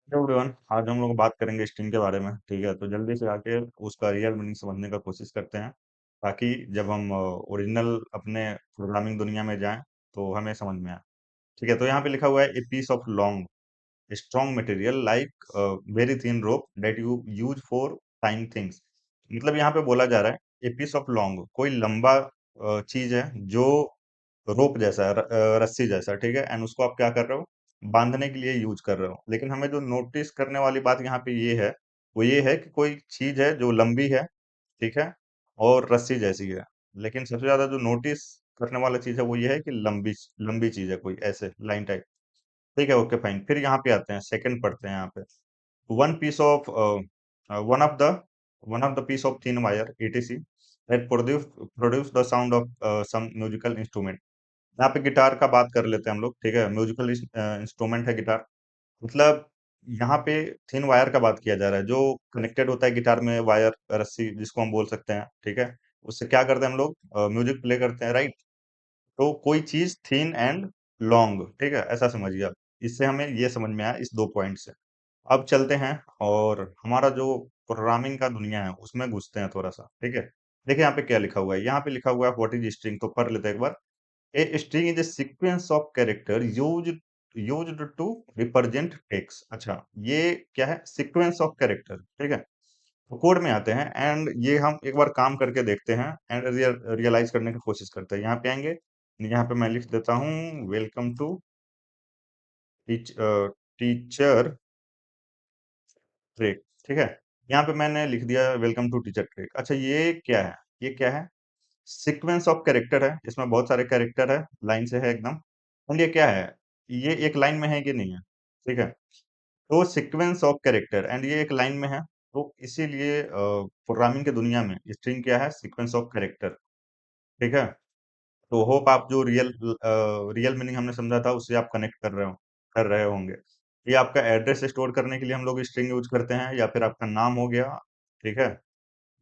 Everyone, आज हम लोग बात करेंगे स्ट्रिंग के बारे में। ठीक है, तो जल्दी से आके उसका रियल मीनिंग समझने का कोशिश करते हैं, ताकि जब हम ओरिजिनल अपने प्रोग्रामिंग दुनिया में जाएं तो हमें समझ में आए। ठीक है, तो यहाँ पे लिखा हुआ है a piece of long strong material like very thin rope that you use for time things. मतलब यहाँ पे बोला जा रहा है ए पीस ऑफ लॉन्ग कोई लंबा चीज है जो रोप जैसा है, रस्सी जैसा। ठीक है, एंड उसको आप क्या कर रहे हो, बांधने के लिए यूज कर रहे हो। लेकिन हमें जो नोटिस करने वाली बात यहाँ पे ये है, वो ये है कि कोई चीज है जो लंबी है, ठीक है, और रस्सी जैसी है। लेकिन सबसे ज्यादा जो नोटिस करने वाला चीज है वो ये है कि लंबी लंबी चीज है, कोई ऐसे लाइन टाइप। ठीक है, ओके फाइन। फिर यहाँ पे आते हैं, सेकंड पढ़ते हैं यहाँ पे। one piece of one of the one of the piece of thin wire etc that produce the sound of some musical instrument। यहाँ पे गिटार का बात कर लेते हैं हम लोग। ठीक है, म्यूजिकल इंस्ट्रूमेंट है गिटार। मतलब यहाँ पे थिन वायर का बात किया जा रहा है, जो कनेक्टेड होता है गिटार में, वायर रस्सी जिसको हम बोल सकते हैं। ठीक है, उससे क्या करते हैं हम लोग, म्यूजिक प्ले करते हैं, राइट। तो कोई चीज थिन एंड लॉन्ग, ठीक है, ऐसा समझिए आप। इससे हमें ये समझ में आया इस दो पॉइंट से। अब चलते हैं और हमारा जो प्रोग्रामिंग का दुनिया है उसमें घुसते हैं थोड़ा सा। ठीक है, देखिए यहाँ पे क्या लिखा हुआ है। यहाँ पे लिखा हुआ है व्हाट इज स्ट्रिंग, तो पढ़ लेते हैं एक बार। A string is a sequence of character used to represent text. अच्छा, ये क्या है, सीक्वेंस ऑफ कैरेक्टर। ठीक है, तो कोड में आते हैं एंड ये हम एक बार काम करके देखते हैं एंड रियलाइज करने की कोशिश करते हैं। यहाँ पे आएंगे, यहाँ पे मैं लिख देता हूँ वेलकम टू टीचर ट्रेक। ठीक है, यहाँ पे मैंने लिख दिया वेलकम टू टीचर ट्रेक। अच्छा, ये क्या है, ये क्या है, सीक्वेंस ऑफ कैरेक्टर है। इसमें बहुत सारे कैरेक्टर है, लाइन से है एकदम। और ये क्या है, ये एक लाइन में है कि नहीं है। ठीक है, तो सीक्वेंस ऑफ कैरेक्टर एंड ये एक लाइन में है, तो इसीलिए प्रोग्रामिंग के दुनिया में स्ट्रिंग क्या है, सीक्वेंस ऑफ कैरेक्टर। ठीक है, तो होप आप जो रियल मीनिंग हमने समझा था उससे आप कनेक्ट कर रहे होंगे। ये आपका एड्रेस स्टोर करने के लिए हम लोग स्ट्रिंग यूज करते हैं, या फिर आपका नाम हो गया। ठीक है,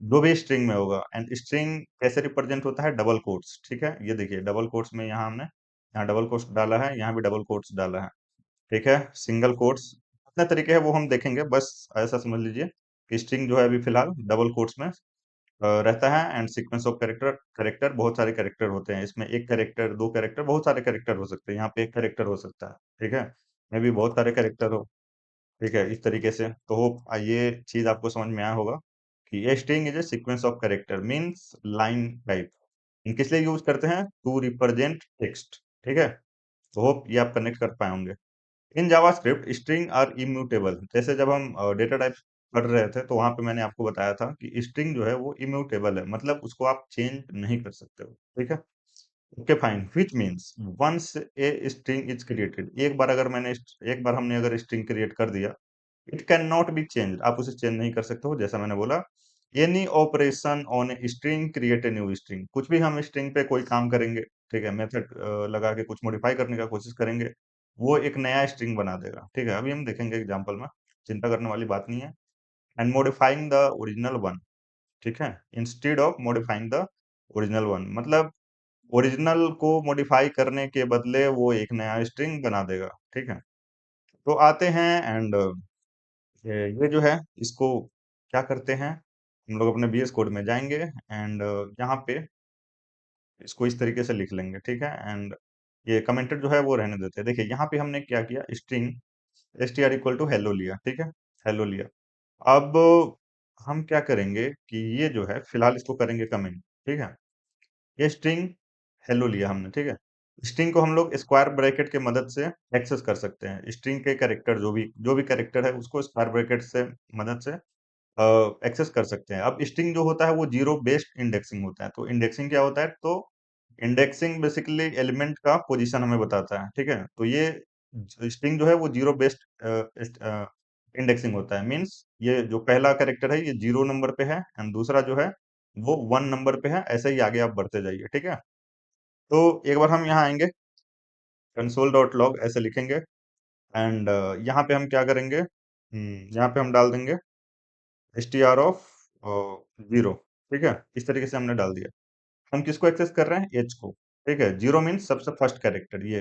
जो भी स्ट्रिंग में होगा। एंड स्ट्रिंग कैसे रिप्रेजेंट होता है, डबल कोट्स। ठीक है, ये देखिए डबल कोट्स में यहाँ हमने यहाँ डबल कोट्स डाला है, यहाँ भी डबल कोट्स डाला है। ठीक है, सिंगल कोट्स कितने तरीके हैं वो हम देखेंगे, बस ऐसा समझ लीजिए कि स्ट्रिंग जो है अभी फिलहाल डबल कोट्स में रहता है। And sequence of character, character बहुत सारे कैरेक्टर होते हैं इसमें, एक कैरेक्टर, दो कैरेक्टर, बहुत सारे कैरेक्टर हो सकते हैं। यहाँ पे एक कैरेक्टर हो सकता है। ठीक है, मे भी बहुत सारे कैरेक्टर हो। ठीक है, इस तरीके से तो होप ये चीज आपको समझ में आया होगा कि ये string is a sequence of character means line type. किस लिए यूज करते हैं, टू रिप्रेजेंट टेक्स्ट। ठीक है, तो होप ये आप कनेक्ट कर पाए होंगे। In JavaScript string are immutable. जैसे जब हम डेटा टाइप पढ़ रहे थे तो वहां पे मैंने आपको बताया था कि स्ट्रिंग जो है वो इम्यूटेबल है, मतलब उसको आप चेंज नहीं कर सकते हो। ठीक है, okay fine. Which means once a string is created, एक बार हमने अगर स्ट्रिंग क्रिएट कर दिया, it can not be change, आप उसे चेंज नहीं कर सकते हो। जैसा मैंने बोला, any operation on a string create a new string. कुछ भी हम स्ट्रिंग पे कोई काम करेंगे, ठीक है, मेथड लगा के कुछ मॉडिफाई करने का कोशिश करेंगे, वो एक नया स्ट्रिंग बना देगा। ठीक है, अभी हम देखेंगे एग्जांपल में, चिंता करने वाली बात नहीं है। And modifying the original one. ठीक है, instead of modifying the original one, मतलब ओरिजिनल को मॉडिफाई करने के बदले वो एक नया स्ट्रिंग बना देगा। ठीक है, तो आते हैं एंड ये जो है इसको क्या करते हैं, हम लोग अपने बीएस कोड में जाएंगे एंड यहाँ पे इसको इस तरीके से लिख लेंगे। ठीक है, एंड ये कमेंटेड जो है वो रहने देते हैं। देखिए यहाँ पे हमने क्या किया, string S T R equal to hello लिया। ठीक है, हेलो लिया। अब हम क्या करेंगे कि ये जो है फिलहाल इसको करेंगे कमेंट। ठीक है, ये स्ट्रिंग हेलो लिया हमने। ठीक है, स्ट्रिंग को हम लोग स्क्वायर ब्रैकेट के मदद से एक्सेस कर सकते हैं। स्ट्रिंग के कैरेक्टर, जो भी कैरेक्टर है उसको स्क्वायर ब्रैकेट से मदद से एक्सेस कर सकते हैं। अब स्ट्रिंग जो होता है वो जीरो बेस्ड इंडेक्सिंग होता है। तो इंडेक्सिंग क्या होता है, तो इंडेक्सिंग बेसिकली एलिमेंट का पोजीशन हमें बताता है। ठीक है, तो ये स्ट्रिंग जो है वो जीरो बेस्ड इंडेक्सिंग होता है। मींस ये जो पहला कैरेक्टर है ये 0 नंबर पे है एंड दूसरा जो है वो 1 नंबर पे है। ऐसे ही आगे आप बढ़ते जाइए। ठीक है, तो एक बार हम यहाँ आएंगे, कंसोल डॉट लॉग ऐसे लिखेंगे एंड यहाँ पे हम क्या करेंगे, यहाँ पे हम डाल देंगे एस टी आर ऑफ 0। ठीक है, इस तरीके से हमने डाल दिया। हम किसको एक्सेस कर रहे हैं, एच को। ठीक है, 0 मीन्स सबसे फर्स्ट कैरेक्टर ये।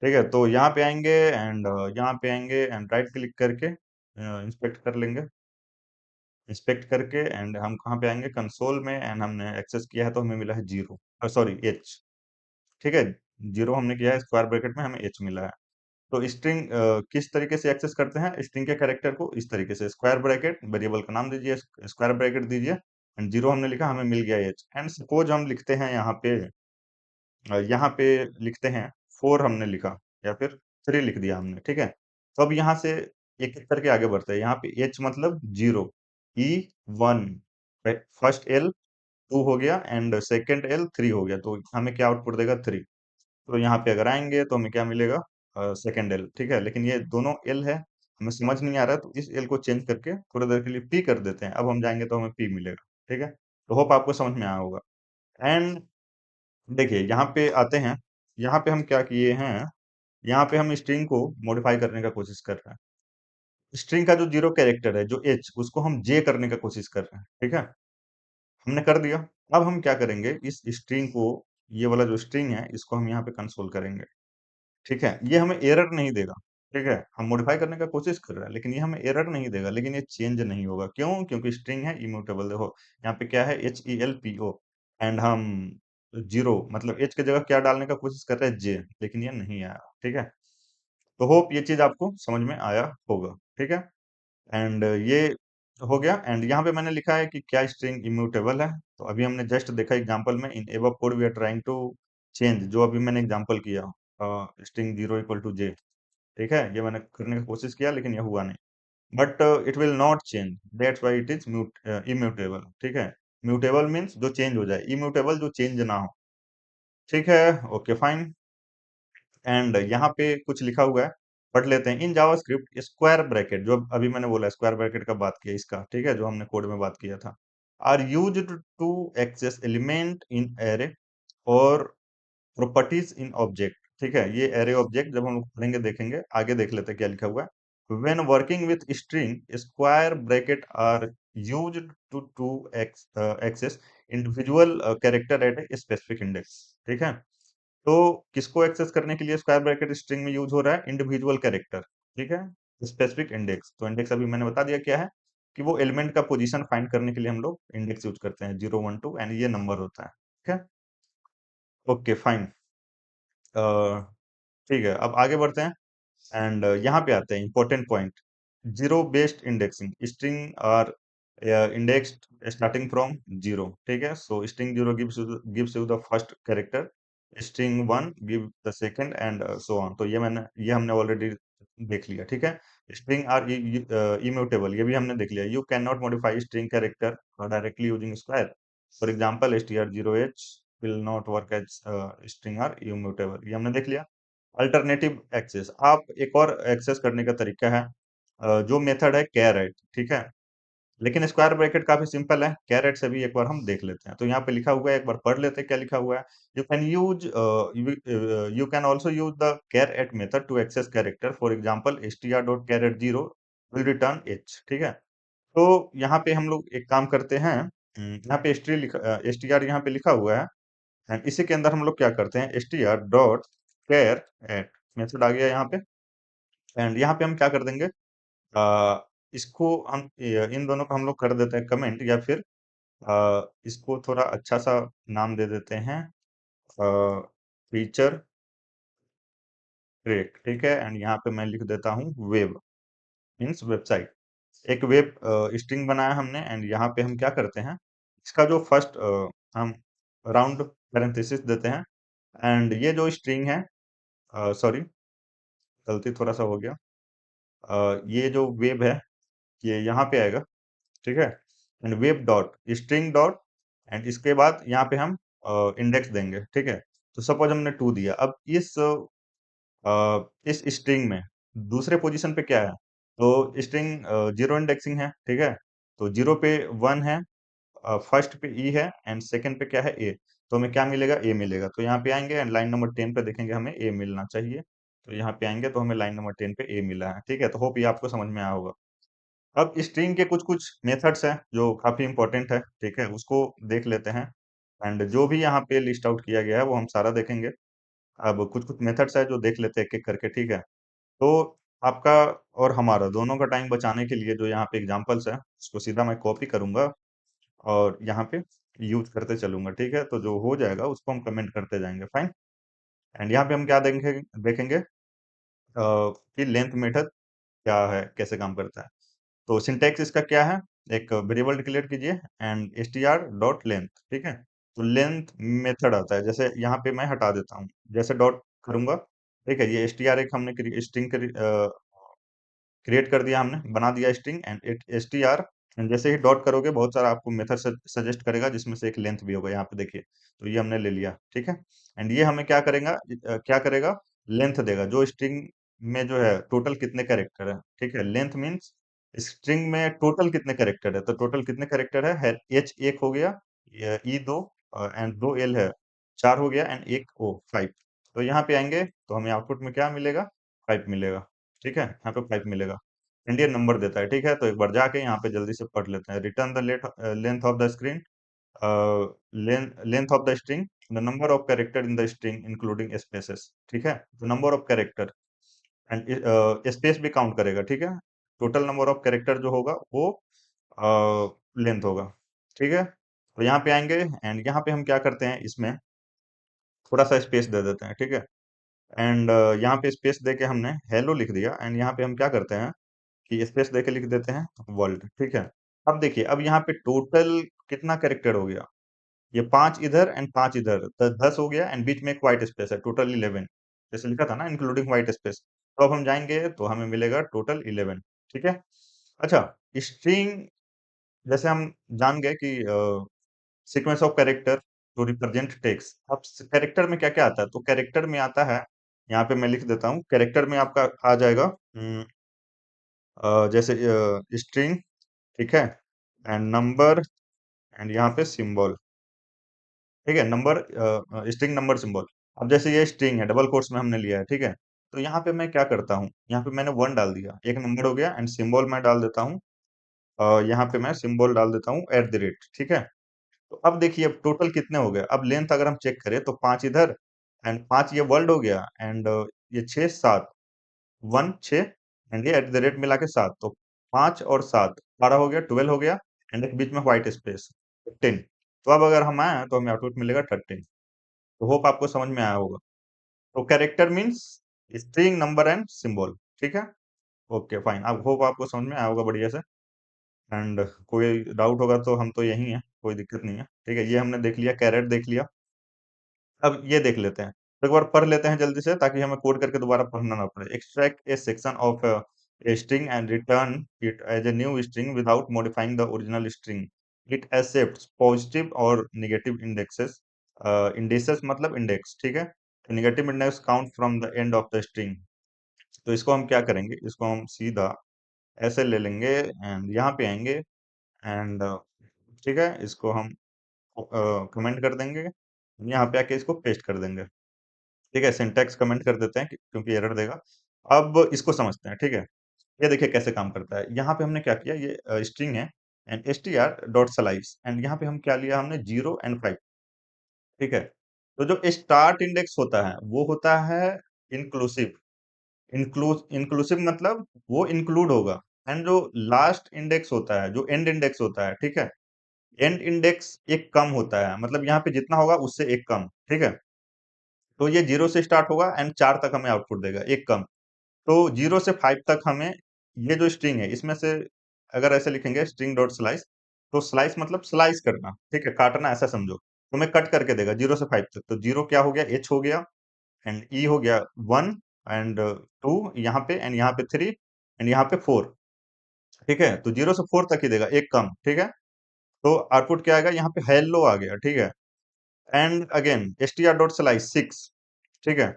ठीक है, तो यहाँ पे आएंगे एंड यहाँ पे आएंगे एंड राइट क्लिक करके इंस्पेक्ट कर लेंगे। इंस्पेक्ट करके एंड हम कहाँ पे आएंगे, कंसोल में, एंड हमने एक्सेस किया है तो हमें मिला है 0, सॉरी एच। ठीक है, 0 हमने किया है, स्क्वायर ब्रैकेट में हमें एच मिला है। तो स्ट्रिंग किस तरीके से एक्सेस करते हैं स्ट्रिंग के कैरेक्टर को, इस तरीके से स्क्वायर ब्रैकेट, वेरिएबल का नाम दीजिए, स्क्वायर ब्रैकेट दीजिए एंड 0 हमने लिखा, हमें मिल गया एच। एंड सपोज हम लिखते हैं यहाँ पे लिखते हैं 4 हमने लिखा, या फिर 3 लिख दिया हमने। ठीक है, तो अब यहाँ से एक एक करके आगे बढ़ते हैं। यहाँ पे एच मतलब 0, ई 1, फर्स्ट एल 2 हो गया एंड सेकंड एल 3 हो गया, तो हमें क्या आउटपुट देगा 3। तो यहाँ पे अगर आएंगे तो हमें क्या मिलेगा, सेकंड एल। ठीक है, लेकिन ये दोनों एल है, हमें समझ नहीं आ रहा है, तो इस एल को चेंज करके थोड़ी देर के लिए पी कर देते हैं। अब हम जाएंगे तो हमें पी मिलेगा। ठीक है, तो होप आपको समझ में आया होगा। एंड देखिए यहाँ पे आते हैं, यहाँ पे हम क्या किए हैं, यहाँ पे हम स्ट्रिंग को मॉडिफाई करने का कोशिश कर रहे हैं। स्ट्रिंग का जो 0 कैरेक्टर है, जो एच, उसको हम जे करने का कोशिश कर रहे हैं। ठीक है, हमने कर दिया। अब हम क्या करेंगे, इस स्ट्रिंग को, ये वाला जो स्ट्रिंग है, इसको हम यहाँ पे कंसोल करेंगे। ठीक है, ये हमें एरर नहीं देगा। ठीक है, हम मॉडिफाई करने का कोशिश कर रहे हैं, लेकिन ये हमें एरर नहीं देगा, लेकिन ये चेंज नहीं होगा। क्यों? क्योंकि स्ट्रिंग है इम्यूटेबल। देखो यहाँ पे क्या है, HELPO, एंड हम 0 मतलब एच की जगह क्या डालने का कोशिश कर रहे हैं, जे, लेकिन ये नहीं आया। ठीक है, तो होप ये चीज आपको समझ में आया होगा। ठीक है, एंड ये हो गया। एंड यहाँ पे मैंने लिखा है कि क्या स्ट्रिंग इम्यूटेबल है, तो अभी हमने जस्ट देखा एग्जांपल में, in above code we are trying to change, जो अभी मैंने एग्जांपल किया, स्ट्रिंग 0 इक्वल टू जे। ठीक है, ये मैंने करने की कोशिश किया, लेकिन ये हुआ नहीं। But it will not change, that's why it is immutable. ठीक है, म्यूटेबल मीन्स जो चेंज हो जाए, इम्यूटेबल जो चेंज ना हो। ठीक है, ओके फाइन। एंड यहाँ पे कुछ लिखा हुआ है, पढ़ लेते हैं। इन जावास्क्रिप्ट स्क्वायर ब्रैकेट, जो अभी मैंने बोला स्क्वायर ब्रैकेट का बात किया इसका, ठीक है, जो हमने कोड में बात किया था, are used to access element in array और प्रॉपर्टीज इन ऑब्जेक्ट। ठीक है, ये एरे ऑब्जेक्ट जब हम लोग पढ़ेंगे देखेंगे, आगे देख लेते हैं क्या लिखा हुआ है। When working with string, square bracket are used to access individual character at a specific index. ठीक है, तो किसको एक्सेस करने के लिए स्क्वायर ब्रैकेट स्ट्रिंग में यूज हो रहा है, इंडिविजुअल कैरेक्टर। ठीक है, स्पेसिफिक इंडेक्स, तो इंडेक्स अभी मैंने बता दिया क्या है, कि वो एलिमेंट का पोजीशन फाइंड करने के लिए हम लोग इंडेक्स यूज करते हैं, 0 1 2, एंड ये नंबर होता है। ठीक है, ओके फाइन। ठीक है, अब आगे बढ़ते हैं। एंड यहाँ पे आते हैं important point, zero based indexing, string are indexed starting from 0। ठीक है, so string 0 gives you the first character, string 1 give the second, and so on। तो ये हमने ऑलरेडी देख लिया। ठीक है, स्ट्रिंग आर इम्यूटेबल, ये भी हमने देख लिया। You can not modify string character directly using square, for example str0h will not work as string are immutable, ये हमने देख लिया। अल्टरनेटिव एक्सेस, आप एक और एक्सेस करने का तरीका है, जो मेथड है कैरेट। ठीक है, लेकिन स्क्वायर ब्रैकेट काफी सिंपल है, कैरेट से भी एक बार हम देख लेते हैं। तो यहाँ पे लिखा हुआ है, एक बार पढ़ लेते हैं क्या लिखा हुआ है। You can use you can also use the char at method to access character, for example str.caret0 will return h। ठीक है, तो यहाँ पे हम लोग एक काम करते हैं, यहाँ पे str यहाँ पे लिखा हुआ है, एंड इसी के अंदर हम लोग क्या करते हैं, str.char एट मेथड आ गया यहाँ पे। एंड यहाँ पे हम क्या कर देंगे, इसको हम इन दोनों को हम लोग कर देते हैं कमेंट, या फिर इसको थोड़ा अच्छा सा नाम दे देते हैं, फीचर ट्रैक। ठीक है, एंड यहाँ पे मैं लिख देता हूँ वेब, मीन्स वेबसाइट। एक वेब स्ट्रिंग बनाया हमने, एंड यहाँ पे हम क्या करते हैं, इसका जो फर्स्ट हम राउंड पैरेंथेसिस देते हैं, एंड ये जो स्ट्रिंग है, सॉरी गलती थोड़ा सा हो गया, ये जो वेब है ये यहाँ पे आएगा। ठीक है, and web dot string dot, and इसके बाद यहाँ पे हम इंडेक्स देंगे। ठीक है, तो सपोज हमने 2 दिया। अब इस स्ट्रिंग में दूसरे पोजीशन पे क्या है, तो स्ट्रिंग 0 इंडेक्सिंग है। ठीक है, तो 0 पे 1 है, फर्स्ट पे ई है, एंड सेकंड पे क्या है, ए। तो हमें क्या मिलेगा, ए मिलेगा। तो यहाँ पे आएंगे एंड लाइन नंबर 10 पे देखेंगे, हमें ए मिलना चाहिए। तो यहाँ पे आएंगे तो हमें लाइन नंबर 10 पे ए मिला है। ठीक है, तो होप ये आपको समझ में आया होगा। अब स्ट्रिंग के कुछ कुछ मेथड्स हैं जो काफी इंपॉर्टेंट है। ठीक है, उसको देख लेते हैं, एंड जो भी यहाँ पे लिस्ट आउट किया गया है वो हम सारा देखेंगे। अब कुछ-कुछ मेथड्स है जो देख लेते हैं एक-एक करके, ठीक है? तो आपका और हमारा दोनों का टाइम बचाने के लिए जो यहाँ पे एग्जांपल्स है, उसको सीधा मैं कॉपी करूँगा और यहाँ पे यूज़ करते चलूँगा, ठीक है? तो जो हो जाएगा उसको हम कमेंट करते जाएँगे, फाइन। एंड यहाँ पे हम क्या देखेंगे कि लेंथ मेथड क्या है, कैसे काम करता है। तो सिंटैक्स इसका क्या है? एक वेरिएबल डिक्लेयर कीजिए एंड str डॉट लेंथ, ठीक है? तो लेंथ मेथड आता है, जैसे यहाँ पे मैं हटा देता हूँ, जैसे डॉट करूंगा, ठीक है? ये str एक हमने स्ट्रिंग क्रिएट कर दिया, हमने बना दिया स्ट्रिंग एंड str एंड जैसे ही डॉट करोगे बहुत सारा आपको मेथड सजेस्ट करेगा, जिसमें से एक लेंथ भी होगा, यहाँ पे देखिए। तो ये हमने ले लिया, ठीक है? एंड ये हमें क्या करेगा, लेंथ देगा, जो स्ट्रिंग में जो है टोटल कितने कैरेक्टर है, ठीक है? लेंथ मीन्स स्ट्रिंग में टोटल कितने कैरेक्टर है, तो टोटल कितने कैरेक्टर है, एच एक हो गया, ई दो एंड दो एल है, चार हो गया एंड एक ओ फाइव। तो यहाँ पे आएंगे तो हमें आउटपुट में क्या मिलेगा, फाइव मिलेगा, ठीक है? यहाँ पे फाइव मिलेगा। इंडियन नंबर देता है, ठीक है? तो एक बार जाके यहाँ पे जल्दी से पढ़ लेते हैं। Return the length of the screen, length of the string, the number of character in the string including spaces, ठीक है? तो number of character and space भी काउंट करेगा, ठीक है? टोटल नंबर ऑफ कैरेक्टर जो होगा वो लेंथ होगा, ठीक है? तो यहाँ पे आएंगे एंड यहाँ पे हम क्या करते हैं, इसमें थोड़ा सा स्पेस दे देते हैं, ठीक है? एंड यहाँ पे स्पेस दे के हमने हेलो लिख दिया एंड यहाँ पे हम क्या करते हैं कि स्पेस देके लिख देते हैं वर्ल्ड, ठीक है? अब देखिए, अब यहाँ पे टोटल कितना कैरेक्टर हो गया, ये 5 इधर एंड 5 इधर, 10 हो गया एंड बीच में एक व्हाइट स्पेस है, टोटल 11, जैसे लिखा था ना इंक्लूडिंग व्हाइट स्पेस। तो अब हम जाएंगे तो हमें मिलेगा टोटल 11, ठीक है? अच्छा, स्ट्रिंग जैसे हम जान गए कि sequence of character to represent text. अब कैरेक्टर में क्या क्या आता है, तो कैरेक्टर में आता है, यहाँ पे मैं लिख देता हूँ, कैरेक्टर में आपका आ जाएगा जैसे स्ट्रिंग, ठीक है? एंड नंबर एंड यहाँ पे सिंबल, ठीक है? Number, string number symbol. अब जैसे ये स्ट्रिंग है, डबल कोट्स में हमने लिया है, ठीक है? तो यहाँ पे मैं क्या करता हूँ, यहाँ पे मैंने वन डाल दिया, एक नंबर हो गया एंड सिंबल मैं डाल देता हूँ, यहाँ पे मैं सिंबल डाल देता हूँ एट द रेट, ठीक है? तो अब देखिए, अब टोटल कितने हो गए, अब लेंथ अगर हम चेक करें तो पांच इधर एंड पांच ये वर्ल्ड हो गया एंड ये छह सात, वन छः एंड ये एट द रेट मिला के सात, तो पांच और सात 12 हो गया, 12 हो गया एंड एक बीच में व्हाइट स्पेस 13। तो अब अगर हम आए तो हमें आउटपुट मिलेगा 13। तो होप आपको समझ में आया होगा। तो character means string number and symbol, ठीक है? ओके फाइन, अब होप आपको समझ में आया होगा बढ़िया से। एंड कोई डाउट होगा तो हम तो यही हैं, कोई दिक्कत नहीं है, ठीक है? ये हमने देख लिया, कैरेट देख लिया। अब ये देख लेते हैं, तो एक बार पढ़ लेते हैं जल्दी से, ताकि हमें कोड करके दोबारा पढ़ना ना पड़े। Extract a section of a string and return it as a new string without modifying the original string. It accepts positive और नेगेटिव इंडेक्सेस, इंडेक्सेस मतलब इंडेक्स, ठीक है? Negative index count from the end of the string. तो इसको हम क्या करेंगे, इसको हम सीधा ऐसे ले लेंगे एंड यहाँ पे आएंगे एंड ठीक है, इसको हम कमेंट कर देंगे, यहाँ पे आके इसको पेस्ट कर देंगे, ठीक है? सिंटैक्स कमेंट कर देते हैं क्योंकि एरर देगा। अब इसको समझते हैं, ठीक है? ये देखिए कैसे काम करता है। यहाँ पे हमने क्या किया, ये स्ट्रिंग है and str dot slice and यहाँ पे हम क्या लिया, हमने 0 एंड 5, ठीक है? तो जो स्टार्ट इंडेक्स होता है वो होता है इंक्लूसिव। इंक्लूसिव मतलब वो इंक्लूड होगा एंड जो लास्ट इंडेक्स होता है, जो एंड इंडेक्स होता है, ठीक है? एंड इंडेक्स एक कम होता है, मतलब यहाँ पे जितना होगा उससे एक कम, ठीक है? तो ये 0 से स्टार्ट होगा एंड 4 तक हमें आउटपुट देगा, एक कम। तो 0 से 5 तक हमें ये जो स्ट्रिंग है, इसमें से अगर ऐसे लिखेंगे स्ट्रिंग डॉट स्लाइस, तो स्लाइस मतलब स्लाइस करना, ठीक है? काटना ऐसा समझो। तो हमें कट करके देगा 0 से 5 तक। तो 0 क्या हो गया, एच हो गया एंड ई हो गया 1 एंड 2 यहाँ पे एंड यहाँ पे 3 एंड यहाँ पे 4, ठीक है? तो 0 से 4 तक ही देगा, एक कम, ठीक है? तो आउटपुट क्या आएगा, यहाँ पे हेलो आ गया, ठीक है? And again str dot slice 6, ठीक है?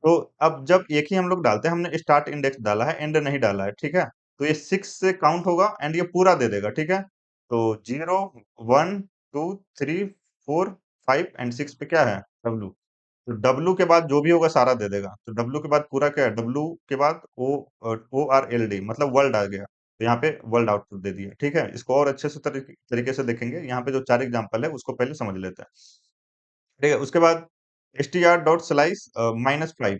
तो अब जब एक ही हम लोग डालते हैं, हमने स्टार्ट इंडेक्स डाला है, एंड नहीं डाला है, ठीक है? तो ये 6 से काउंट होगा एंड ये पूरा दे देगा, ठीक है? तो 0 1 2 3 4 5 एंड 6 पे क्या है, w। तो w के बाद जो भी होगा सारा दे देगा। तो w के बाद पूरा क्या है, w के बाद o r l d मतलब वर्ल्ड आ गया। तो यहाँ पे वर्ल्ड आउटपुट दे दिया, ठीक है? इसको और अच्छे से तरीके से देखेंगे, यहाँ पे जो 4 एग्जांपल है उसको पहले समझ लेते हैं, ठीक है? उसके बाद str.slice -5।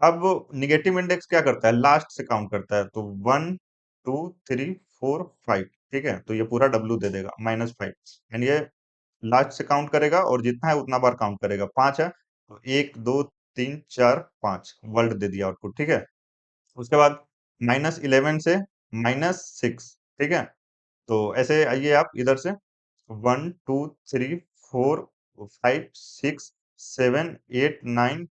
अब नेगेटिव इंडेक्स क्या करता है, लास्ट से काउंट करता है, तो 1 2 3 4 5, ठीक है, तो ये पूरा W दे देगा -5, एंड ये लास्ट से काउंट करेगा और जितना है उतना बार काउंट करेगा। 5 है तो 1 2 3 4 5 वर्ल्ड दे दिया आउटपुट, ठीक है। उसके बाद -11 से -6, ठीक है। तो ऐसे आइए आप इधर से 1 2 3 4 5 6 7 8 9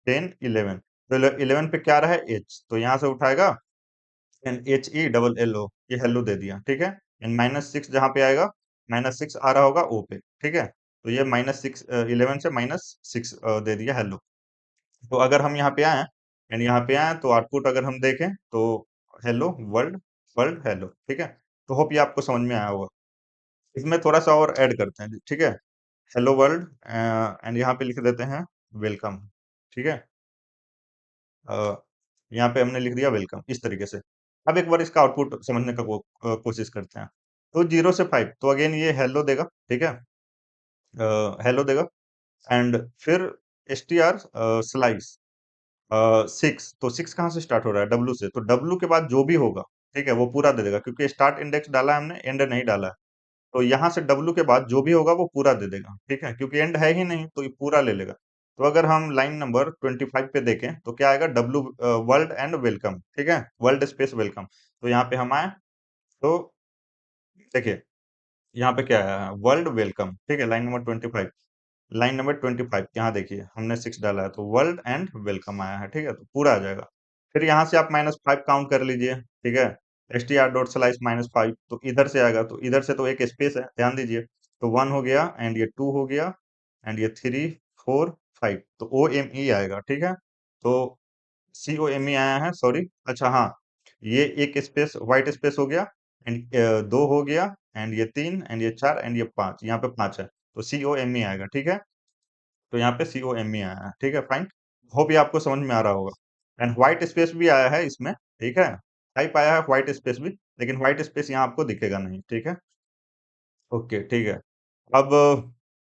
10 11, तो 11 पे क्या रहा है, एच, तो यहाँ से उठाएगा एंड HE, ये हेलो दे दिया, ठीक है। एंड -6 जहाँ पे आएगा, -6 आ रहा होगा O पे, ठीक है। तो ये -6 11 से -6 दे दिया हेलो। तो अगर हम यहाँ पे आए एंड यहाँ पे आए तो आउटपुट अगर हम देखें तो हेलो वर्ल्ड, वर्ल्ड हेलो, ठीक है। तो होप ये आपको समझ में आया होगा। इसमें थोड़ा सा और ऐड करते हैं, ठीक है। हेलो वर्ल्ड एंड यहाँ पे लिख देते हैं वेलकम, ठीक है। अ, यहाँ पे हमने लिख दिया वेलकम इस तरीके से। अब एक बार इसका आउटपुट समझने का कोशिश करते हैं। तो 0 से 5, तो अगेन ये हेलो देगा, ठीक है। हेलो देगा एंड फिर str स्लाइस 6, तो 6 कहाँ से स्टार्ट हो रहा है, W से, तो W के बाद जो भी होगा, ठीक है, वो पूरा दे देगा, क्योंकि स्टार्ट इंडेक्स डाला है हमने, एंड नहीं डाला है। तो यहाँ से W के बाद जो भी होगा वो पूरा दे देगा, ठीक है, क्योंकि एंड है ही नहीं तो ये पूरा ले लेगा। तो अगर हम लाइन नंबर 25 पे देखें तो क्या आएगा, W वर्ल्ड एंड वेलकम, ठीक है, वर्ल्ड स्पेस वेलकम। तो यहाँ पे हम आए तो देखिए यहाँ पे क्या है, वर्ल्ड वेलकम, ठीक है, लाइन नंबर 25। लाइन नंबर 25 यहाँ देखिए हमने 6 डाला है, तो वर्ल्ड एंड वेलकम आया है, ठीक है, तो पूरा आ जाएगा। फिर यहाँ से आप -5 काउंट कर लीजिए, ठीक है। str.slice -5, तो इधर से आएगा, तो इधर से तो एक स्पेस है, ध्यान दीजिए। तो 1 हो गया एंड ये 2 हो गया एंड ये 3 4 5, तो OME आएगा, ठीक है। तो COME आया है, सॉरी, अच्छा हाँ, ये एक स्पेस व्हाइट स्पेस हो गया एंड 2 हो गया एंड ये 3 एंड ये 4 एंड ये 5, यहाँ पे 5 है, तो COME आएगा, ठीक है। तो यहाँ पे COME आया है, ठीक है, फाइन। होप ये आपको समझ में आ रहा होगा। एंड व्हाइट स्पेस भी आया है इसमें, ठीक है, टाइप आया है व्हाइट स्पेस भी, लेकिन व्हाइट स्पेस यहाँ आपको दिखेगा नहीं, ठीक है। ओके, ठीक है। अब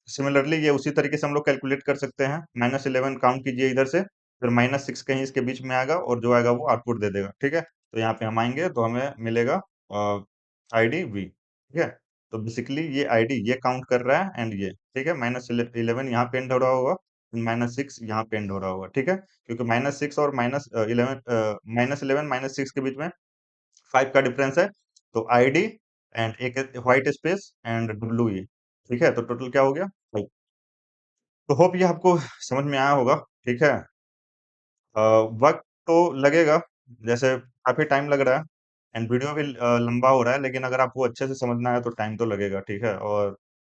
सिमिलरली ये उसी तरीके से हम लोग कैलकुलेट कर सकते हैं। -11 काउंट कीजिए इधर से, फिर -6 कहीं इसके बीच में आएगा और जो आएगा वो आउटपुट दे देगा, ठीक है। तो यहाँ पे हम आएंगे तो हमें मिलेगा ID V, ठीक है। तो बेसिकली ये ID ये काउंट कर रहा है एंड ये, ठीक है, -11 यहाँ पे एंड हो रहा होगा, -6 यहाँ पे एंड हो रहा होगा, ठीक है, क्योंकि -6 और -11 -6 के बीच में 5 का डिफरेंस है। तो ID एंड एक व्हाइट स्पेस एंड WE, ठीक है, तो टोटल क्या हो गया 5। तो होप ये आपको समझ में आया होगा, ठीक है। वक्त तो लगेगा, जैसे काफी टाइम लग रहा है एंड वीडियो भी लंबा हो रहा है, लेकिन अगर आपको अच्छे से समझना है तो टाइम तो लगेगा, ठीक है। और